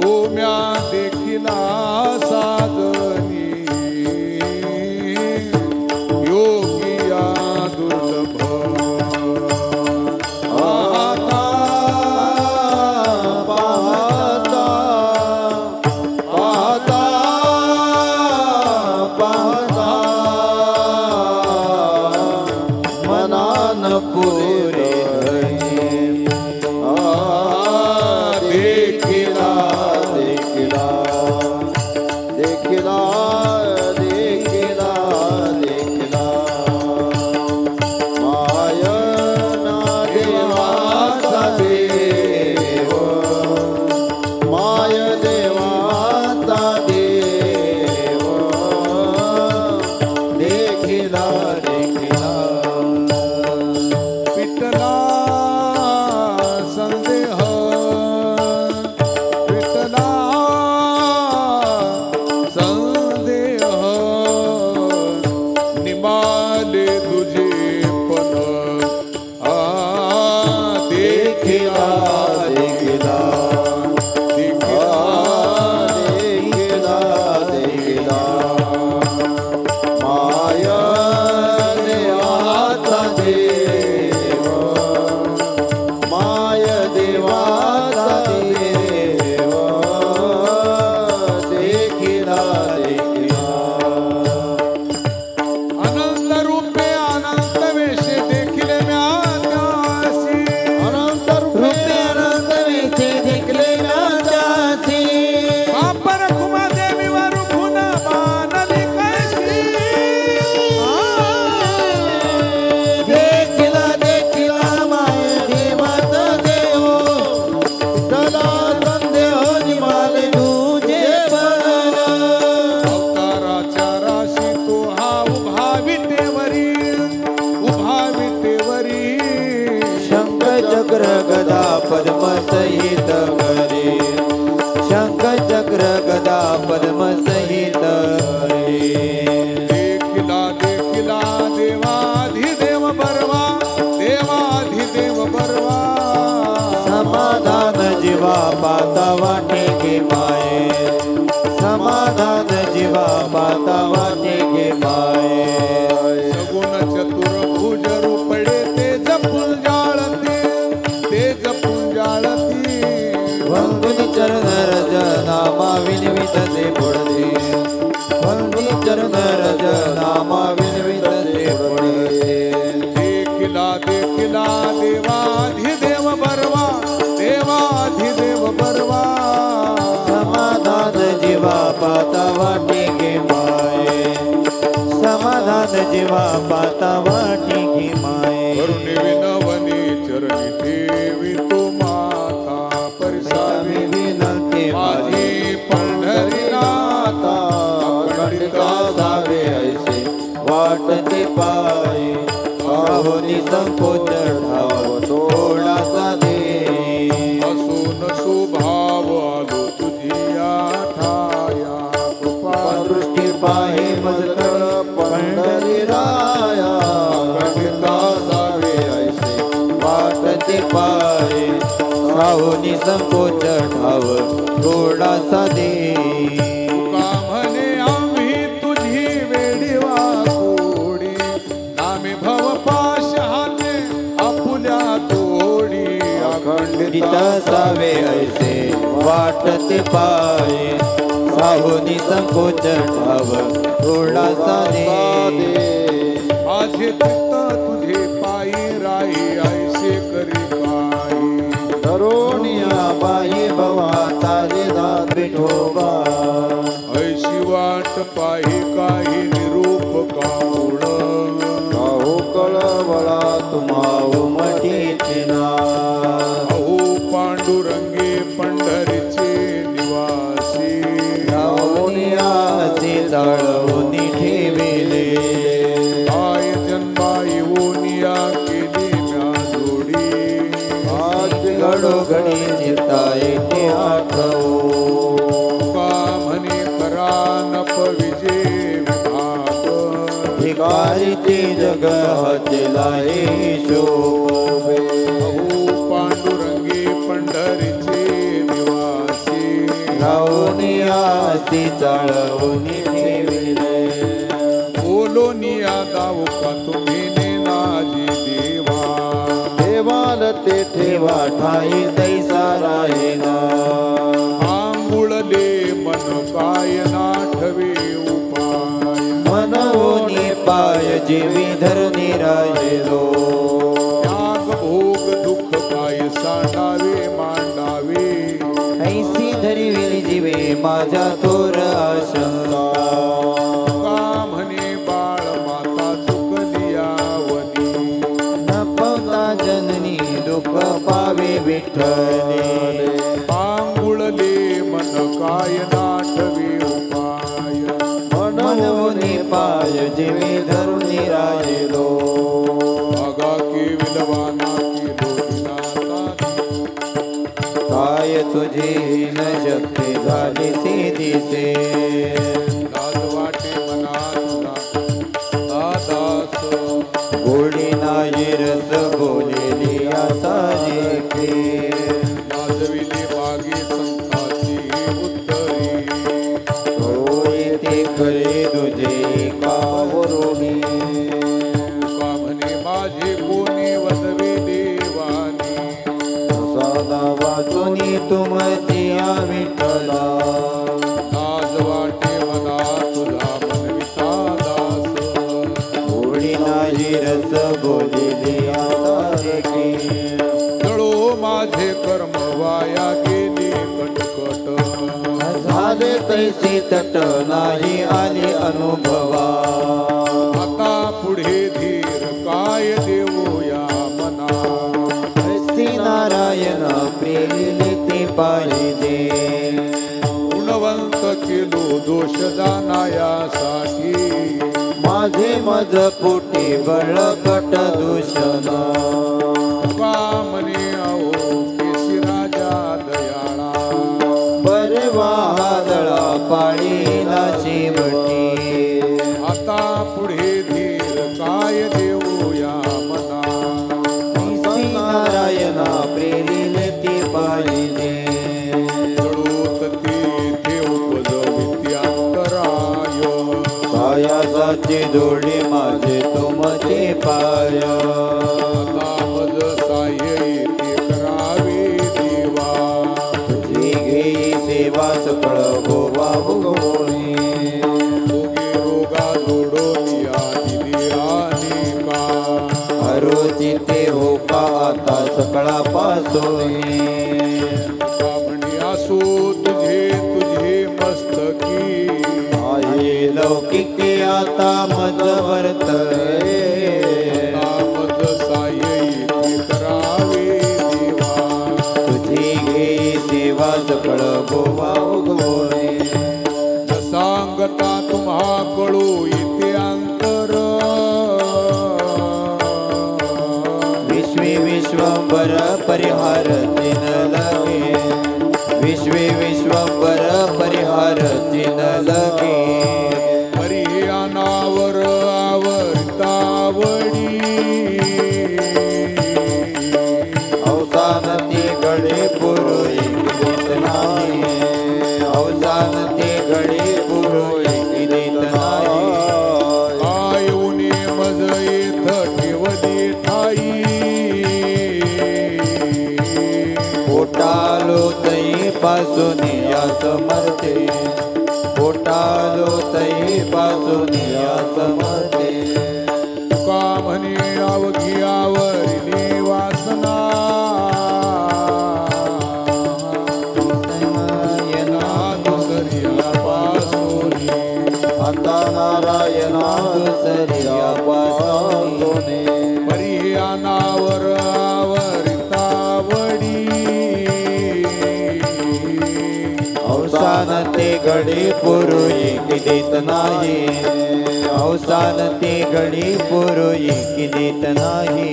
A: तुम्या देखिला साजनी योगिया दुर्लभ
B: पाहता पाहता पाहता पाहता मनान पुरे देखिला देखिला देखिला देखिला देखिला मायना देवाचा देव माय देवाचा देव देखिला देखिला
A: विठ्ठला संदेह विठ्ठला संदेह निमाले तुझे पण देखिला
B: देखिला
A: देखिला
B: देखिला देखिला माय देवाचा देव माय देवाचा देव देखिला देखिला
A: अनंत रूपे अनंत वेशे देखिले म्यासी
B: अनंत रूपे अनंत वेचे देखले नादासी
A: पापर कुमा देवी वरु पुन्हा बाणली कैसी
B: देखिला देखिला माय देवाचा देव तला संदेह निमाले तुझे पण
A: अवताराच्या राशी तो हा उभा विटेवरी
B: शंख चक्र गदा पद्म सहित करी शंख चक्र गदा पद्म सहित करी
A: देखिला देखिला देवाधिदेव बरवा देवाधिदेव बरवा
B: समाधान जीवा पाता वाटे गे माये समाधान जीवा पाता वाटे गे माये
A: सगुण चतुर भुज रूपडे ते जपून जाळती
B: वंदुनी चरण रज नामा विनवित से पुढते वंदुनी चरण रज नामा विनवित से पुढते
A: देखिला देखिला देवाधिदेव बरवा देवाधिदेव बरवा
B: समाधान जीवा पाता वाटे गे माये समाधान जीवा पाता वाटे गे माये
A: करुणे विनवनी चरणी ठेवी तो माता परिसावी
B: विनंती
A: माझी पंढरीनाथा
B: खंडिका सावे ऐसे वाटते पाये पाहुनी संकोच ठाव थोडासा दे
A: असून सुभाव आलो तुझिया ठाया कृपा
B: दृष्टी पाहे मजकड पंढरी राया खंडिका सावे ऐसे वाटते पाये साहुनी संकोच ठाव थोडासा दे
A: तुका म्हणे आम्ही तुझी वेडी वाकोडी नामे भव पाश हाते आपुल्या तोडी
B: खंडित सावे ऐसे वाटते पाये साहुनी संकोच ठाव थोडासा दे
A: माझे चित्त तुझे पायी राही ऐसे करी काही
B: तरुणिया बाई भवा तारे दात विठोबा
A: ऐशी वाट पाही काही निरूप काऊळ
B: काहू कळवळा तुम्हाऊ मठीचे ना
A: अहो पांडुरंगे पंढरीचे निवासी
B: यावनियासी जाळवूनी ठेविले
A: आय जन्माई ओनिया केली म्या जोडी
B: आज घडोघडी चिताये ते आठवू
A: तुका म्हणे करा नप विजे विभाग
B: भिकारीचे जग हतेला शोभे
A: अहो पांडुरंगे
B: जाळवणी ठेविले
A: बोलोनिया दाव का तुम्ही नेनाजी देवा
B: देवाल ते ठेवा ठाई तैसा राहिना
A: आंघुळले मन काय नाठवे उपाय
B: मनवोनी पाय जीवी धरणी राहिलो
A: त्याग भोग दुःख पाय सांडावे मांडावे
B: ऐसी धरिविली जीवे माझ्या थोर आशंका
A: का म्हणे बाळ माता चुकली आवदी
B: न पवता जननी दुःख पावे विठ्ठले
A: पांगुळले मन काय नाठवे उपाय
B: मनवोनी पाय जीवी धरुणी राहिलो
A: अगा के विलवाना
B: काय तुझी न शक्ती झाली सी दिसे
A: लाज वाटे मना तुला दास
B: गोडी नाही रस बोलेली आसाजी की
A: लाजविले मागे संताची उत्तरी
B: होय ते खरे तुझे कावरोणी
A: का म्हणे माझे कोणी वसवे देवानी
B: सदा वाचुनी तुमची विठ्ठला
A: लाज वाटे मना तुला मनविता दास
B: गोडी नाही रस बोलेली आसाजी की
A: जळो माझे कर्म वाया गेले कटकट
B: झाले तैसी तट नाही आली अनुभवा
A: आता पुढे धीर काय देवो या मना
B: श्री नारायण प्रेरिले ते पाहिजे
A: गुणवंत केलो दोष दानायासाठी
B: माझे मज पोटी बळकट दूषण
A: का म्हणे अहो केशी राजा दयाळा
B: बरे वादळा पाळीला शेवटी
A: आता पुढे धीर काय देवो या मना
B: श्री नारायण प्रेरिले ते पाहिजे
A: जळोत ते उपज विद्यांतराय
B: पायासाची जोडी माझे तुमचे पाय
A: आता मज साह्य ते करावे देवा
B: तुझी घेई सेवा सकळ गोवा भोगोनी
A: भोगे रोगा जोडोनिया दिली अनेका
B: हरोची ते हो का आता सकळा पासोनी
A: का म्हणे असो तुझे तुझे मस्तकी
B: आहे लौकिकी आता मज वर्तले
A: मज साह्य ते करावे देवा
B: तुझी घेई सेवा सकळ गोवा भोगोनी
A: सांगता तुम्हा कळू इथे अंतर
B: विश्वे विश्वंबर परिहार तिन लगे विश्वे विश्वंबर परिहार तिन लगे
A: हरियाणावर आवडतावडी
B: अवसान ती गडे पुरोई किरीत नाही अवसान ती गडे पुरोई किरीत नाही
A: काय उने मज येथ ठेवली ठाई
B: पोटालो तई पासून या समर्थे पोटालो तई पासून या समर्थे
A: का म्हणे अवघी आवरिली वासना दुसऱ्या पासोनी
B: आता नारायणा दुसऱ्या पासून
A: हरियाणावर आवरितावडी
B: अवसान ते गडी पुरुई किलीत नाही अवसान ते गडी पुरुई किलीत नाही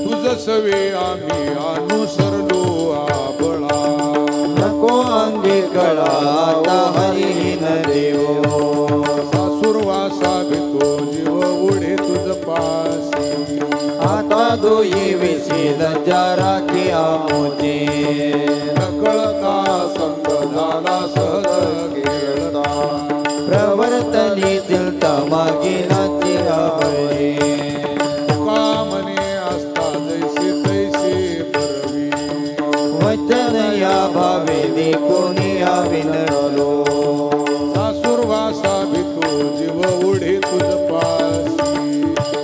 A: तुझ सवे आम्ही अनुसरलो आबळा
B: नको अंगी कळा आता हरिहीन देवो
A: सासुरवासा भेतो जीव उडे तुझ पासी
B: आता दोही विशील जरा की आमोचे
A: नकळता संग झाला सहज खेळता
B: वचन या भावे देखुनी या विनरलो
A: सासुरवासा भितो जीव उडे तुझ पासी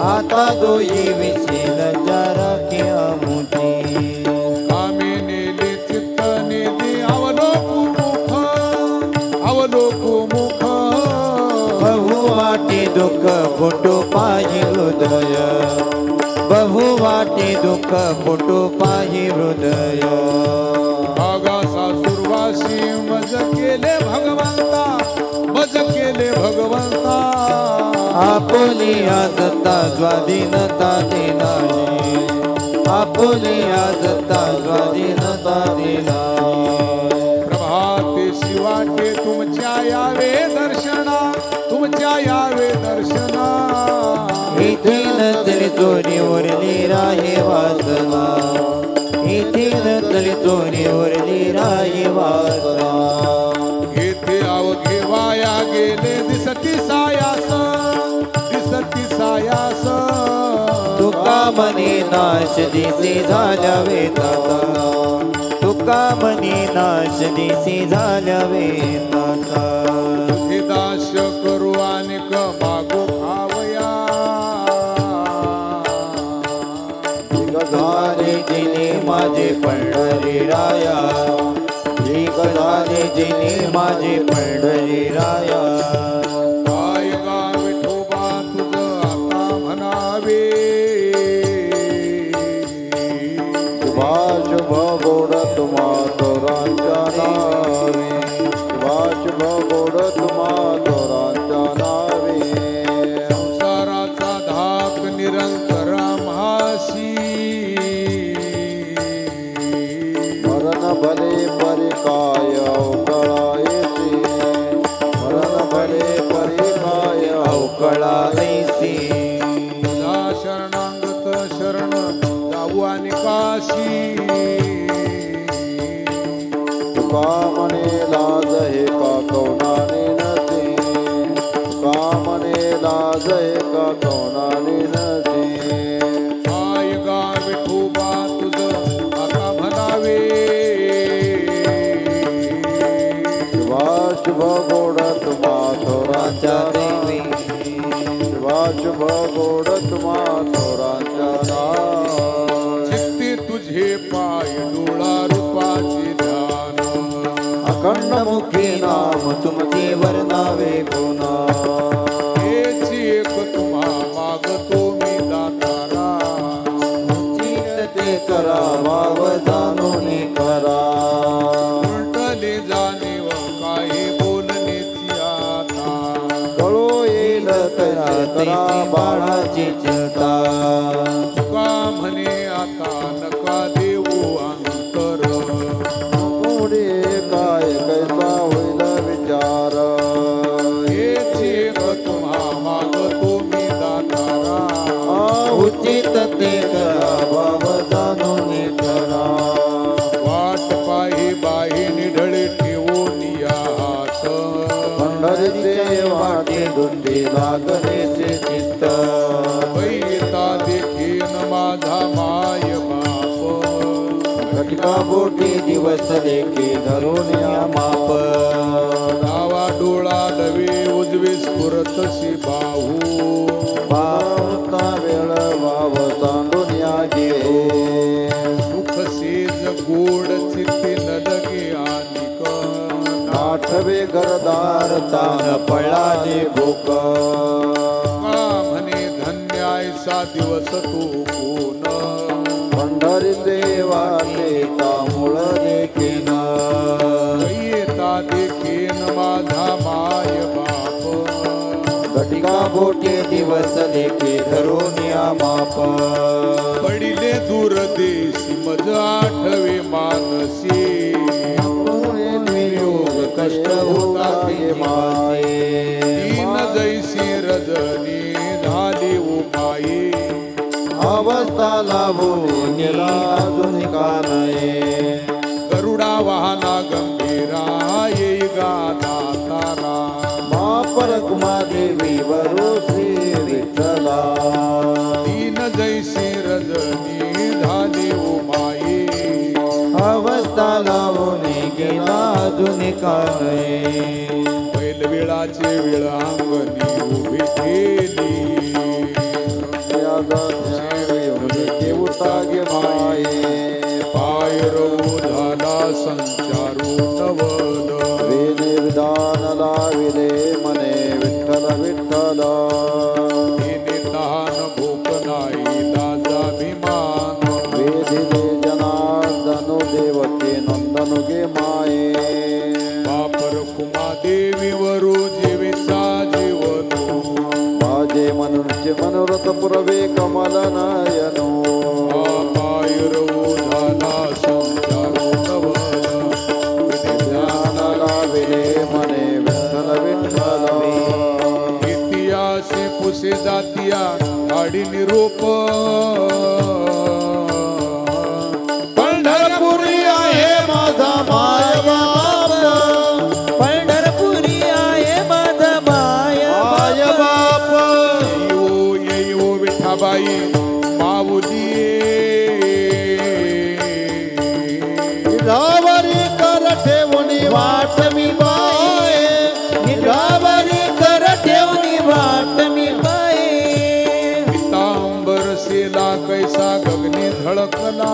B: आता दोई विशील जरा की अमुती
A: कामे नेले चित्त नेले अवलोकु मुख
B: बहुवाटे दुःख फुटो पाहि हृदय बहुवाटे दुःख फुटो पाहि हृदय
A: भागा सासुरवासी मज केले भगवंता
B: आपुली आजता स्वाधीनता देनाही आपुली आजता स्वाधीनता देनाही
A: प्रभाते शिवाटे तुमच्या यावे दर्शना
B: इथील तरी चोरी उरली राही वासना इथील तरी चोरी उरली राही वासना
A: येथे अवघे वाया गेले दिसती सायास
B: तुका मनी नाश दिसी झाल्या वेदाता तुका मनी नाश दिसी झाल्या वेदाता
A: हे दाश करू अनेक मागो खावया
B: झाले जिने माझे पंढरी राया भीक झाले जिने माझे पंढरी राया
A: काय गा विठोबा तुझ आता म्हणावे
B: शुभाश भगोड तुम्हा तोरांच्या नावे शुभाश भगोड तुम्हा तोरांच्या नावे
A: संसाराचा धाक निरंतर आम्हासी
B: मरण भले परिकाय अवकळायसी मरण भले परिकाय अवकळायसी
A: तुझा शरणांगत शरण जाऊ आणि काशी
B: तुका म्हणे लाज हे का कौनाने नसे तुका म्हणे लाज हे का कौनाने नसे
A: काय गा विठोबा तुझ आता म्हणावे
B: शुभाशुभ गोड तुम्हा थोरांच्या देवी शुभाशुभ गोड तुम्हा थोरांच्या नावे
A: चित्ते तुझे पाय डोळा रूपाचे ध्यान
B: अखंड मुखी नाम तुमचे वर्णावे गुणा
A: हेची एक तुम्हा मागतो मी दातारा
B: चित ते करा वाव जाणून करा
A: उलटले जाणीव काही बोलण्याची आता
B: कळो येईल करा करा बाळाची चिंता
A: तुका म्हणे आता नका देऊ अंतर
B: पुढे काय कैसा होईल विचार
A: हेची एक तुम्हा मागतो मी दातारा
B: उचित ते करा वाव जाणून करा
A: वाट पाही बाही निढळे ठेवून या हात
B: पंढरीचे वाटे दुंडी लागलेचे चित्त
A: बैता देखीन माझा माय बाप
B: घटका बोटी दिवस लेखी धरून या माप
A: डावा डोळा डवे उजवे स्फुरतशी बाहू
B: पावता वेळ वाव सांडून या घेऊ
A: सुख सेज गोड चित्ते न लगे आनिक
B: आठवे घरदार तान पळाले भूक
A: का म्हणे धन्यायसा दिवस तो कोण
B: पंढरीचे वाटे तामुळ देखीन
A: येता देखीन माझा माय बाप
B: घटिका बोटे दिवस लेखी धरून या माप
A: पडिले दूर देशी मज आठवे मानसी
B: वियोग कष्ट होता ते माये
A: दीन जैसी रजनी झाली उपायी
B: अवस्था लाभून गेला अजून का नाही
A: गरुडा वाहना गंभीरा येई गा दातारा
B: मापर कुमादेवी वरोसी विठ्ठला
A: दीन जैसी रजनी झाली उमाई
B: अवस्था लावून गेला अजून काय
A: बैलवेळाचे वेळ अंगणी उभी केली
B: उतागे माये
A: पाय रवू झाला संचारू नवल
B: वेदे विधान लाविले मने विठ्ठल विठ्ठल
A: तिने तहान भूक नाही दाजाभिमान
B: वेदिले जनार्दनु देवके नंदनु गे माये
A: बापर कुमा देवीवरू जीविता जीवनो
B: माझे मनुष्य मनोरथ पुरवे कमल नयनो
A: पाय रवू झाला संचारू नवल
B: ध्यान लाविले मने विठ्ठल विठ्ठल
A: इतिहासी पुसे जातिया गाडी निरोप
B: पंढरपुरी आहे माझा माय बाप
C: पंढरपुरी आहे माझा माय
B: माय बाप
A: येई विठाबाई माऊली
B: विठावरी कर ठेवणी वाट मी बाये
C: विठावरी कर ठेवणी वाट मी पाये
A: पितांबर सेला कैसा गगनी झळकला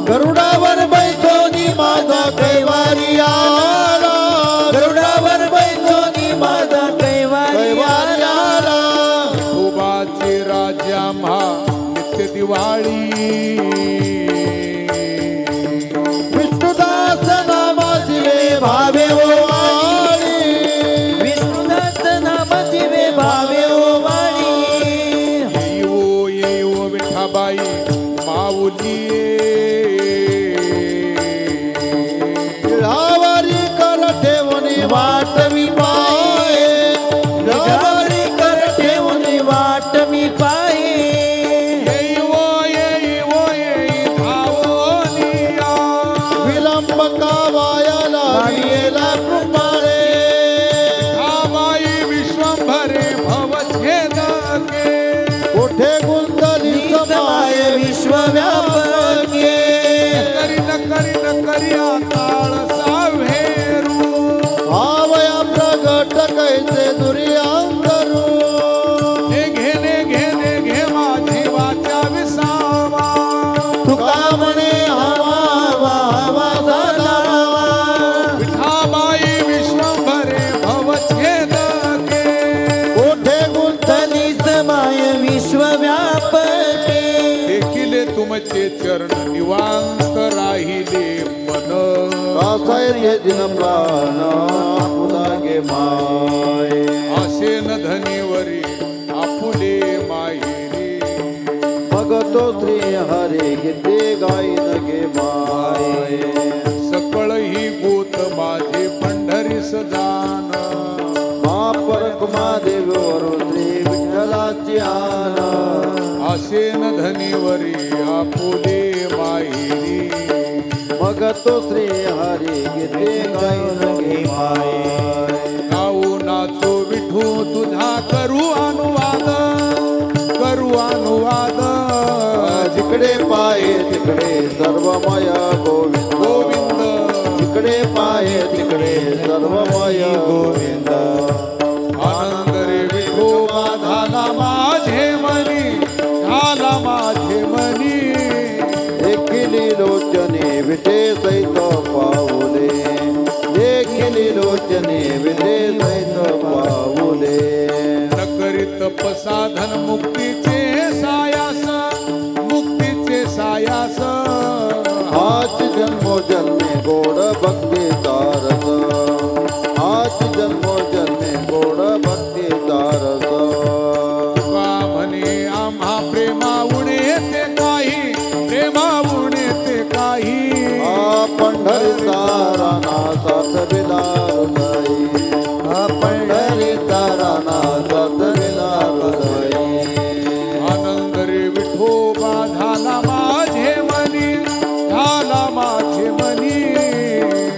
B: गरुडावर बैठोनी माझा कैवारी आला
C: गरुडावर बैठोनी माझा कैवारी आला
A: विठोबाचे राजा म्हा नित्य दिवाळी
B: विष्णुदास नामाची वे भावे ओवाळी
C: विष्णुदास नामाची वे भावे ओवाळी
A: येई विठाबाई माऊली
B: विठावरी कर ठेवणी वाट मी पाये
C: विठावरी कर ठेवणी वाट मी पाये
A: धावोनिया
B: विलंब का वायाला वियेला कृपाळे
A: विठाबाई विश्वंभरे भवछेदके
B: कोठे गुंतली समाय
C: विश्वव्यापके
A: करी न करी आताळ साव्हेरू
B: भावया प्रगट कैसे दुर्यांतरू
A: घे माझी वाचा विसावा
B: तुका म्हणे हवा हवा झाला
A: विठाबाई विश्वंभरे भवछेदके
B: कोठे गुंतली
C: तली समाय विश्वव्यापके
A: देखिले तुमचे चरण निवांत राहिले मन
B: कासाय दिन प्राण पुलागे माय
A: आसेन धनीवरी आपुले माहेरी
B: मग तो श्री हरे गीते गायन गे माय
A: सकळ ही गोत माझे पंढरी सजान
B: मापर कुमादेवीवर श्री विठ्ठलाची आन
A: आसेन धनीवरी आपुले माहेरी
B: मग तो श्री हरे गीते गायन गे माय
A: गाऊ नाचो विठू तुझा करू अनुवाद
B: जिकडे पाये तिकडे सर्वमय गोविंद
A: गोविंद
B: जिकडे पाये तिकडे सर्वमय गोविंद
A: आनंद रे विठोबा झाला माझे मनी
B: देखिली लोचने विटे सहित पाऊले देखिली लोचने विटे सहित पाऊले
A: न करी तपसाधन मुक्तीचे सायास
B: हाच जन्मो जन्मे गोड भक्ती तारस हाच जन्मो जन्मे गोड भक्ती तारस
A: तुका म्हणे आम्हा प्रेमाउणे ते काही
B: पंढरी ताराना साथ बिलारुदाई पंढरी ताराना साथ बिलारुदाई
A: आनंद रे विठोबा झाला माझे मनी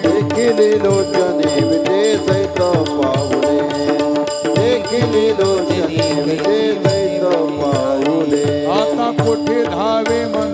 B: देखिली लोचने विटे सहित पाऊले देखिली लोचने विटे सहित पाऊले
A: आता कोठे धावे मन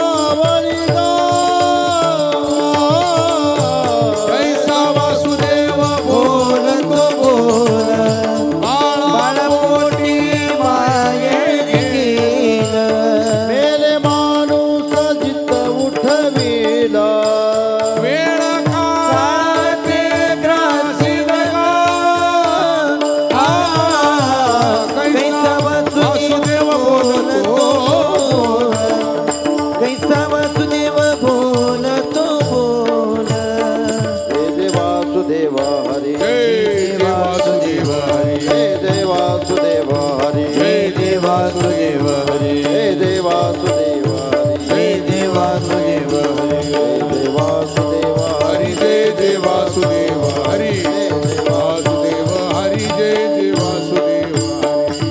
C: कैसा वासुदेव बोल तो बोल
B: जय जय वासुदेव हरी
A: जय वासुदेव हरी
B: जय जय वासुदेव हरी
C: जय जय वासुदेव हरी
B: जय जय वासुदेव हरी
C: जय जय वासुदेव हरी
B: जय जय वासुदेव
A: हरी जय जय वासुदेव हरी वासुदेव हरी जय जय वासुदेव हरी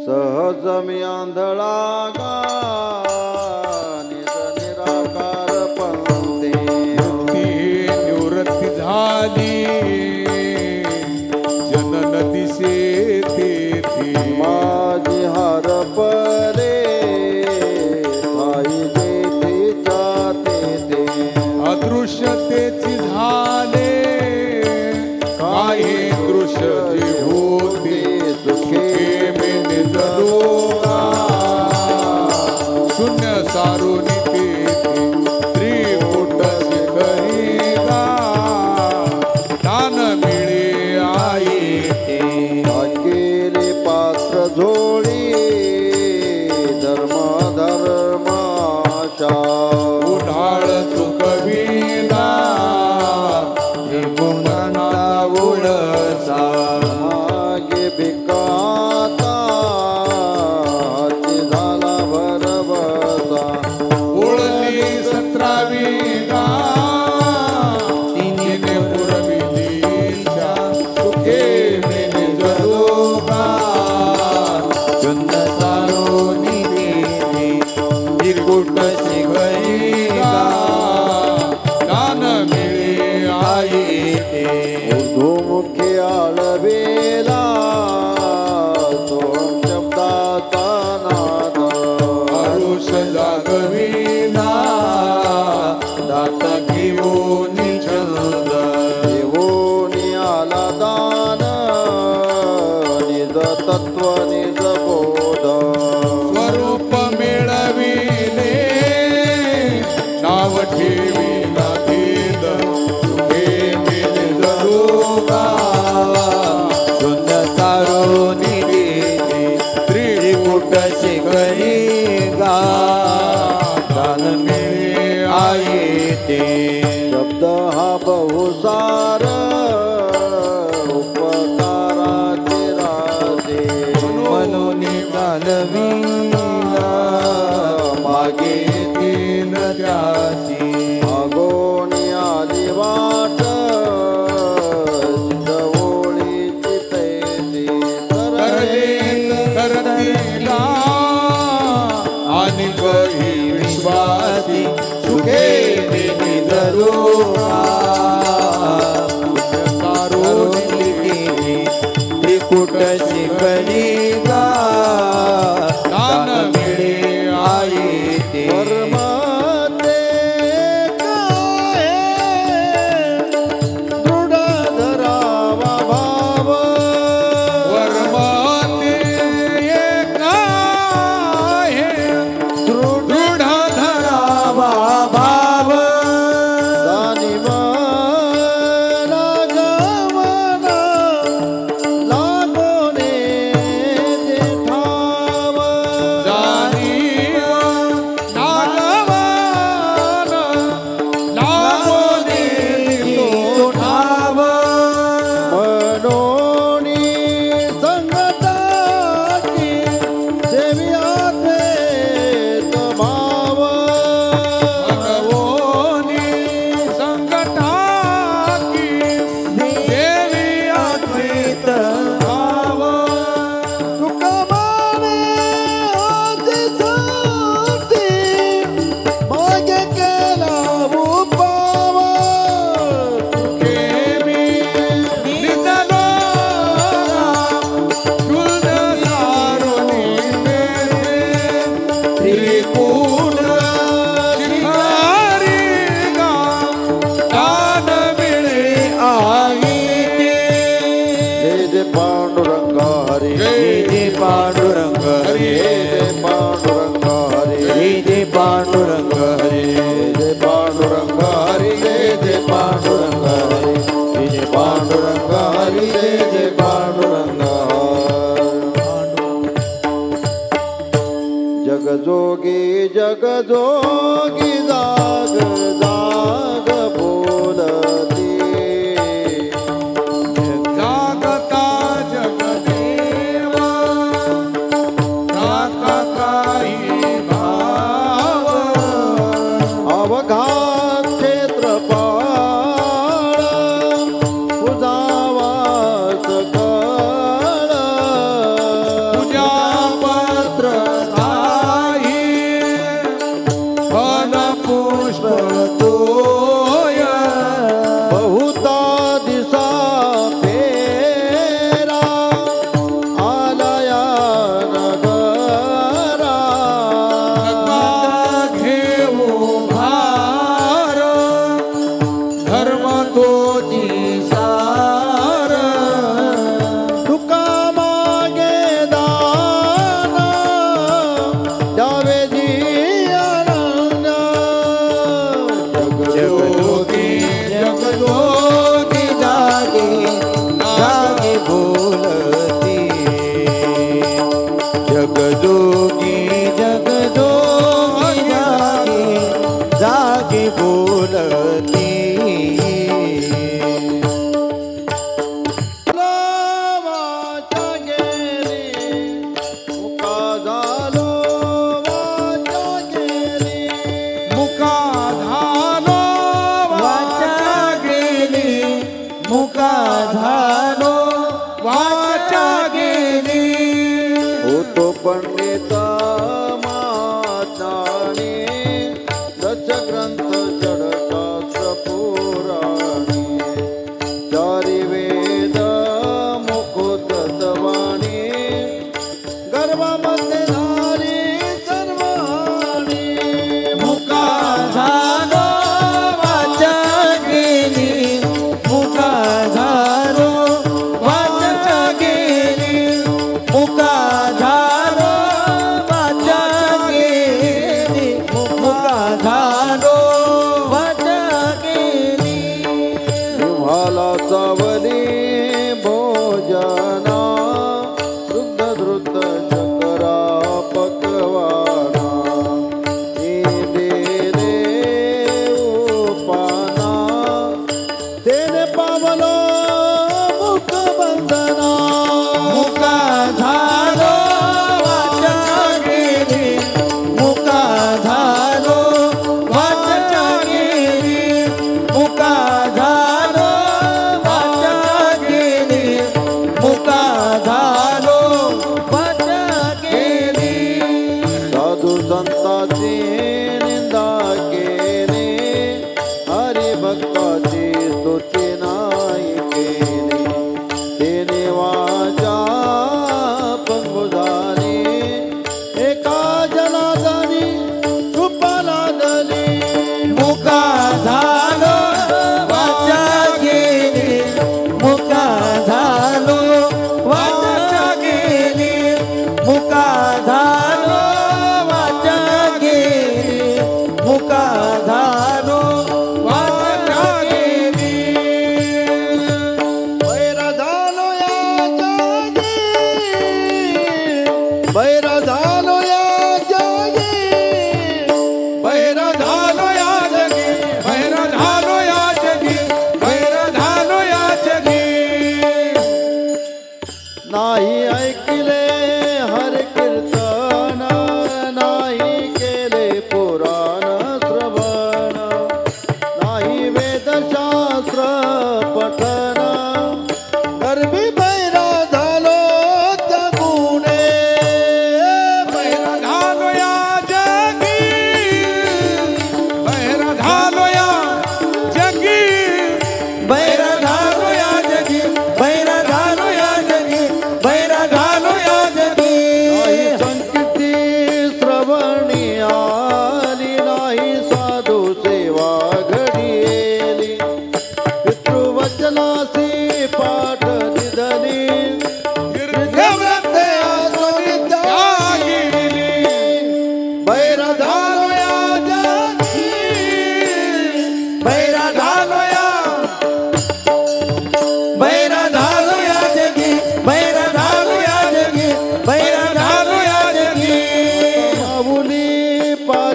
B: सहज मी आंधळा गा निज निराकार पंते
A: ती निवृत्ती झाली जनन दिसे तेथे
B: माझी हार परे ठाई जेथे जाते ते
A: अदृश्यतेची झाले काही दृश्य जे होते सुखे मी निजलोगा शून्य सारून तेथे त्रिपुट शिखरीगा दान मिळे आई
B: केले पात्र झोळी धर्म धर्माशा
A: उन्हाळ चुकविला
C: गुणांचा उळसा
B: मागे भिकाता हाती झाला भरवसा
A: ओळली 17वी गा तिने पुरविलीच्या सुखे मी निजलोगा
C: शून्य सारोनी देवी त्रिकुट शिखरी गा
A: दान मिळे आई
B: ऊर्ध्वमुखी आळवेला सोम शब्दाचा नाद
A: आरुष जागविला
C: दात घेऊन छंद
B: देवोनी आला दान निज तत्व निज बोध
A: स्वरूप मिळविले नाव ठेविला भेद सुखे मी निजलोगा
C: शून्य सारोनी देवी त्रिकुट शिखरी गा दान मिळे आई ते
B: शब्द हा बहुसार उपकाराचे राजे
C: म्हणून चालविला मागे तीन त्याची
B: मागोनी आली वाट जवळीची तैसी
A: करतीला आणि कही विश्वासी सुखे मी निजलोगा सारोनी
C: त्रिकुट शिखरी गा दान मिळे आई ते
B: कर्म ते काय दृढ धरावा भाव
A: वर्माते एक आहे दृढ धरावा
C: भाव
B: दानी मला गमना लागोने जे ठाव
A: जाणीव नागवान लागोने तो
C: ठाव
B: मनोनी संगताची देवी आते भाव
A: भगवोनी संकटाकी देवी
C: अद्वैत
A: भाव
B: तुकमाने आते जाती मागे केला उपाव
A: केमी निजलोगा शुद्ध सारोनी तेथे त्रिकूट शिखरी गा दान मिळे आई
B: जय जय पांडुरंग हरी
A: जय
C: जय पांडुरंग हरी
B: जय पांडुरंग हरी
C: जय जय पांडुरंग हरी
B: जय पांडुरंग हरी जय जय पांडुरंग हरी जय पांडुरंग हरी जय जय पांडुरंग हरी जगजोगी जगजोगी जाग जाग बोलती
A: जागता जगदेवा राखा काही भाव
B: अवघा क्षेत्रपाळ उजावा सकळ
A: पूजा पत्र काही फल पुष्प तोय
B: बहुता दिसा फेरा आलया नगरा
A: घेऊ भार धर्म तोची सार
B: तुका मागे दान द्यावे जी आनंद
A: जगजोगी जगजोगी
C: जागे जागे बोलती जगजोगी जगजोगी जागे जागे बोलती
B: वाचा गेली मुका झालो वाचा गेली
A: मुका झालो
C: वाचा गेली मुका झालो
A: वाचा गेली
B: होतो पंडित माताने दशग्रंथ जडशास्त्र पुराणे चारी वेद मुखोद्गतवाणी गर्भामध्ये झाली सर्वाणी
C: मुका झालो वाचा गेली मुका झालो वाचा गेली मुका झालो वाचा गेली मुका झालो वाचा गेली
B: तुम्हाला चावली भोजना दुग्ध धृत चकरा पकवाना देरे उपाना तेने पावलो मुख बंधना
C: मुका झालो वाचा गेली मुका झालो वाचा गेली मुका झालो वाचा गेली मुका झालो वाचा गेली
B: साधू संतांची निंदा केली हरिभक्ताची स्तुती नाही केली तेने वाचा पंगु झाली एका जनादानी सुपाला दली
C: मुका झालो वाचा गेली मुका झालो वाचा गेली मुका झालो वाचा गेली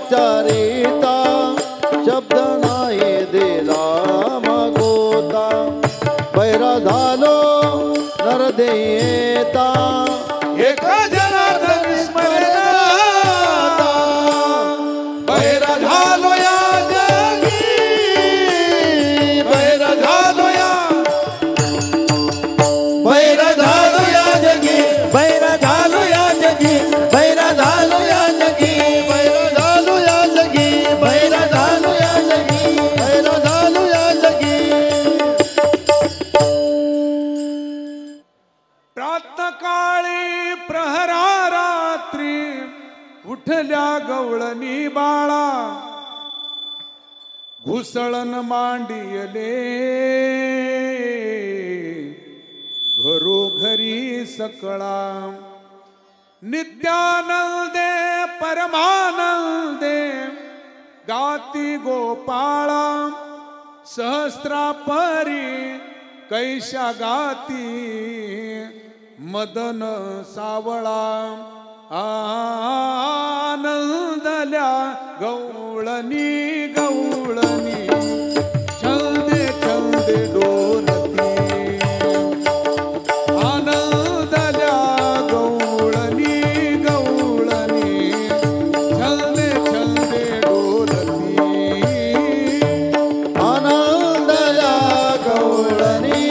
B: विचारिता शब्द नाही दिला मागोता बैरा झालो नरदेयता
A: एक जनार्दन स्मरणाता बैरा झालो या जगी बैरा झालो या
C: बैरा झालो या जगी बैरा झालो या जगी बैरा झालो या जगी
B: बैरा झालो या जगी
C: बैरा झालो या जगी
B: बैरा झालो या जगी
A: प्रातकाळी प्रहरा रात्री उठल्या गवळणी बाळा घुसळण मांडियले घरोघरी सकळा नित्यानंदे परमानंदे गाती गोपाळा सहस्रापरी कैशा गाती मदन सावळा आनंदल्या गवळणी गवळणी छंदे छंदे डोलती आनंदल्या गवळणी गवळणी छंदे छंदे डोलती
B: आनंदया गवळणी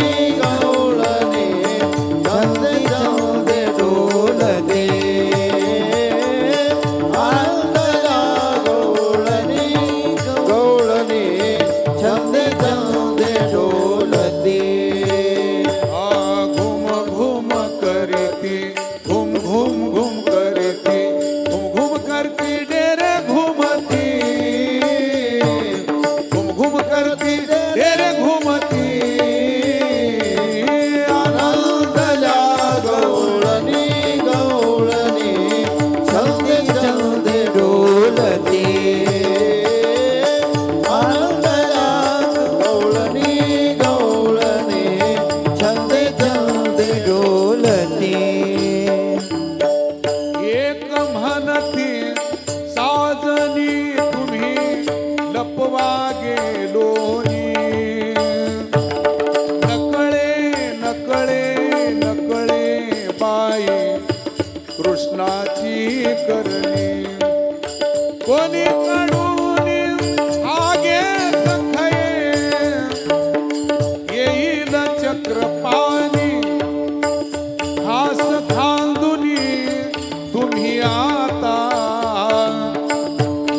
B: गवळणी छंदे छंदे डोलते आनंदया गवळणी गवळणी छंदे छंदे डोलते
A: घुम घुम करती घुम घुम घुम करती घुम घुम करती डेरे घुमती घुम घुम करती डेरे घुमती
B: आनंदया गवळणी गवळणी छंदे छंदे डोलते आनंदया गवळणी गवळणी छंदे छंदे डोलते
A: एक म्हणती साजनी तुम्ही लपवा गेलोनी नकळे नकळे नकळे बाई कृष्णाची करणी कोणी कडूनी आगे सखये येईल चक्रपाणी घास खांदुनी तुम्ही आता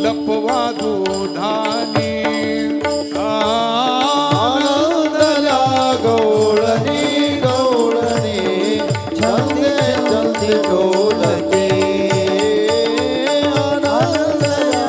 A: लपवा दुधानी
B: आनंदया गवळणी गवळणी छंदे छंदे डोलते आनंदया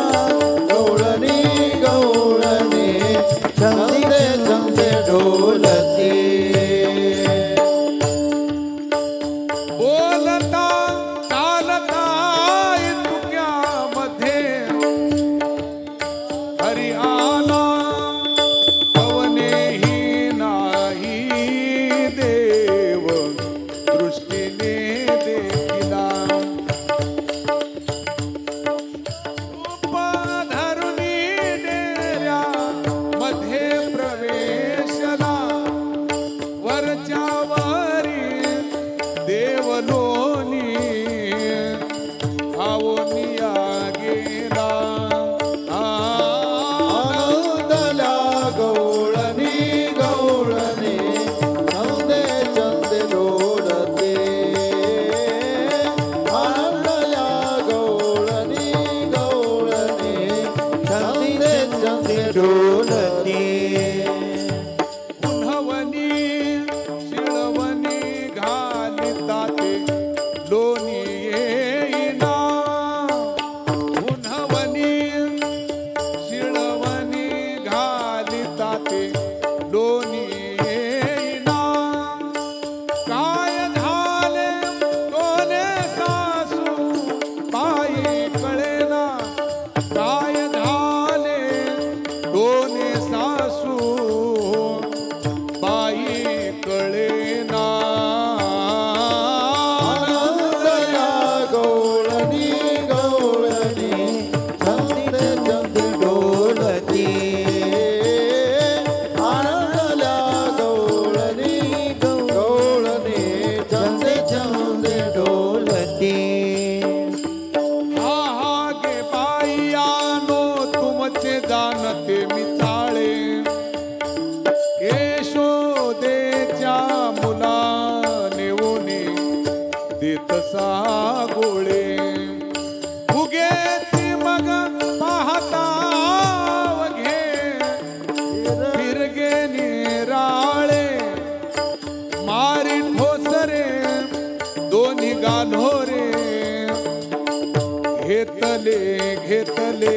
A: घेतले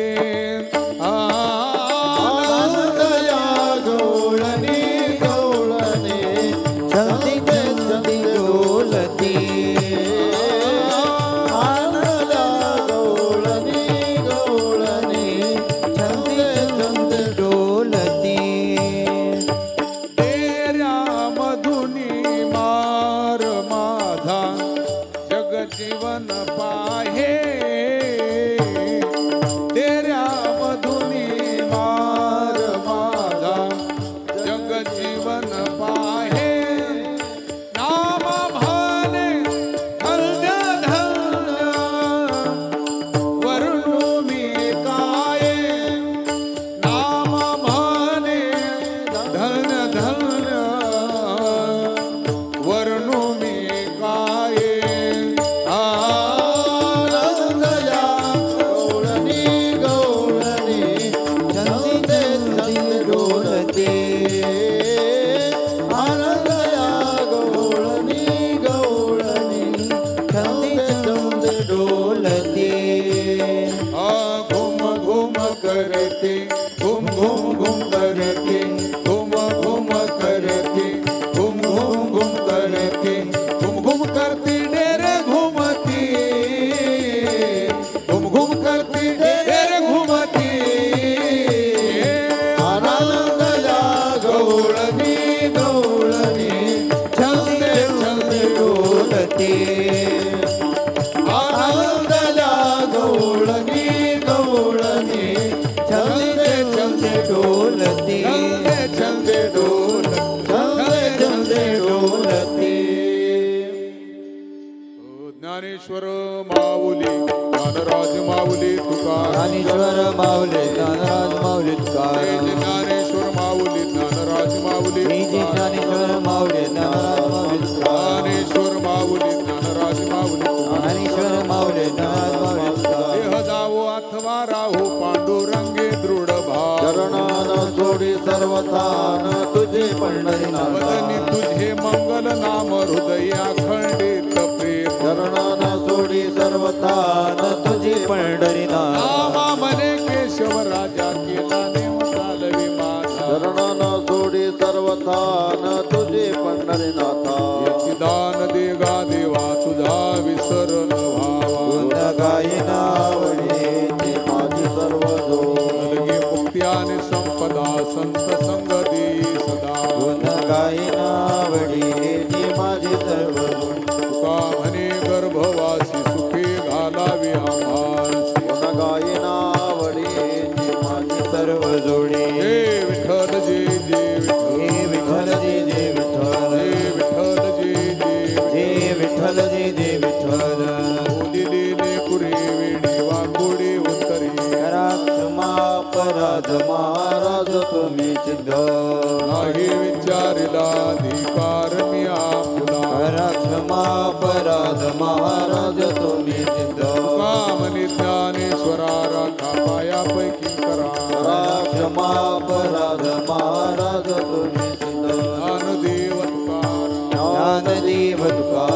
B: आनंदया गवळणी गवळणी छंदी छंदी डोलती आनंदया गवळणी गवळणी छंदी छंदी डोलती
A: तेऱ्या मधुनी मार माझा जग जीवन पाहे तेऱ्या मधुनी मार माझा जग जीवन पाहे नाम भाने धन्य धन्य वर्णू मी काय नाम भाने धन्य धन्य वर्णू मी काय
B: आनंदया गवळणी गवळणी छंदी छंदी डोलती आनंदया गवळणी गवळणी छंदी छंदी डोलती
A: घुम घुम करते घुम घुम घुम करते घुम घुम करते घुम घुम घुम करते घुम घुम करती डेरे घुमती घुम घुम करती डेरे घुमती
B: आनंदया गवळणी गवळणी छंदी छंदी डोलती आनंदया गवळणी गवळणी छंदी छंदी डोलती
A: चलते चलते डोल
B: छंदी छंदी डोलती
A: ज्ञानेश्वर माऊली ज्ञानराज माऊली तुकाराम
B: ज्ञानेश्वर माऊली ज्ञानराज माऊली
A: जय
B: तुकाराम
A: ज्ञानेश्वर माऊली ज्ञानराज माऊली
B: श्री
A: तुकाराम
B: ज्ञानेश्वर माऊली ज्ञानराज माऊली तुकाराम
A: ज्ञानेश्वर माऊली ज्ञानराज माऊली तुकाराम
B: ज्ञानेश्वर माऊली ज्ञानराज माऊली तुकाराम
A: देह जावो अथवा राहू पांडुरंगे दृढ भाव
B: चरणान सोडी सर्वतान तुझे पंढरीनाथ
A: वदनी तुझे मंगल नाम हृदय अखंडित प्रेम
B: चरणान सोडी सर्वतान तुझे पंढरीनाथ
A: नामा मने केशव राजा केला नेम चालवी माझा
B: चरणान सोडी सर्वतान तुझे पंढरीनाथा
A: याची दान देगा देवा तुझा विसरण व्हावा
B: गुण गायनावळे ते माझी सर्व
A: अलगी मुक्ती आणि संपदा संत संगती सदा
B: गुण गायनावळे ते माझी सर्व
A: तुका म्हणे गर्भवासी सुखे घालावी आम्हास
B: गुण गायनावळे ते माझी सर्व जोडी
A: हे विठ्ठल जय जय
B: हे
A: विठ्ठल
B: विठ्ठल जय जय विठ्ठल
A: हे विठ्ठल जय जय
B: जय विठ्ठल जय जय विठ्ठल
A: दिलेले पुरे वेणी वाकोडे उतरी
B: क्षमा अपराध महाराज तुम्ही सिद्ध
A: नाही विचारिला अधिकार मी आपुला
B: क्षमा अपराध महाराज तुम्ही सिद्ध
A: कामनी ज्ञानेश्वरा राखा पायापैकी करा
B: क्षमा अपराध महाराज तुम्ही सिद्ध
A: ज्ञानदेव तुकाराम
B: ज्ञानदेव तुकाराम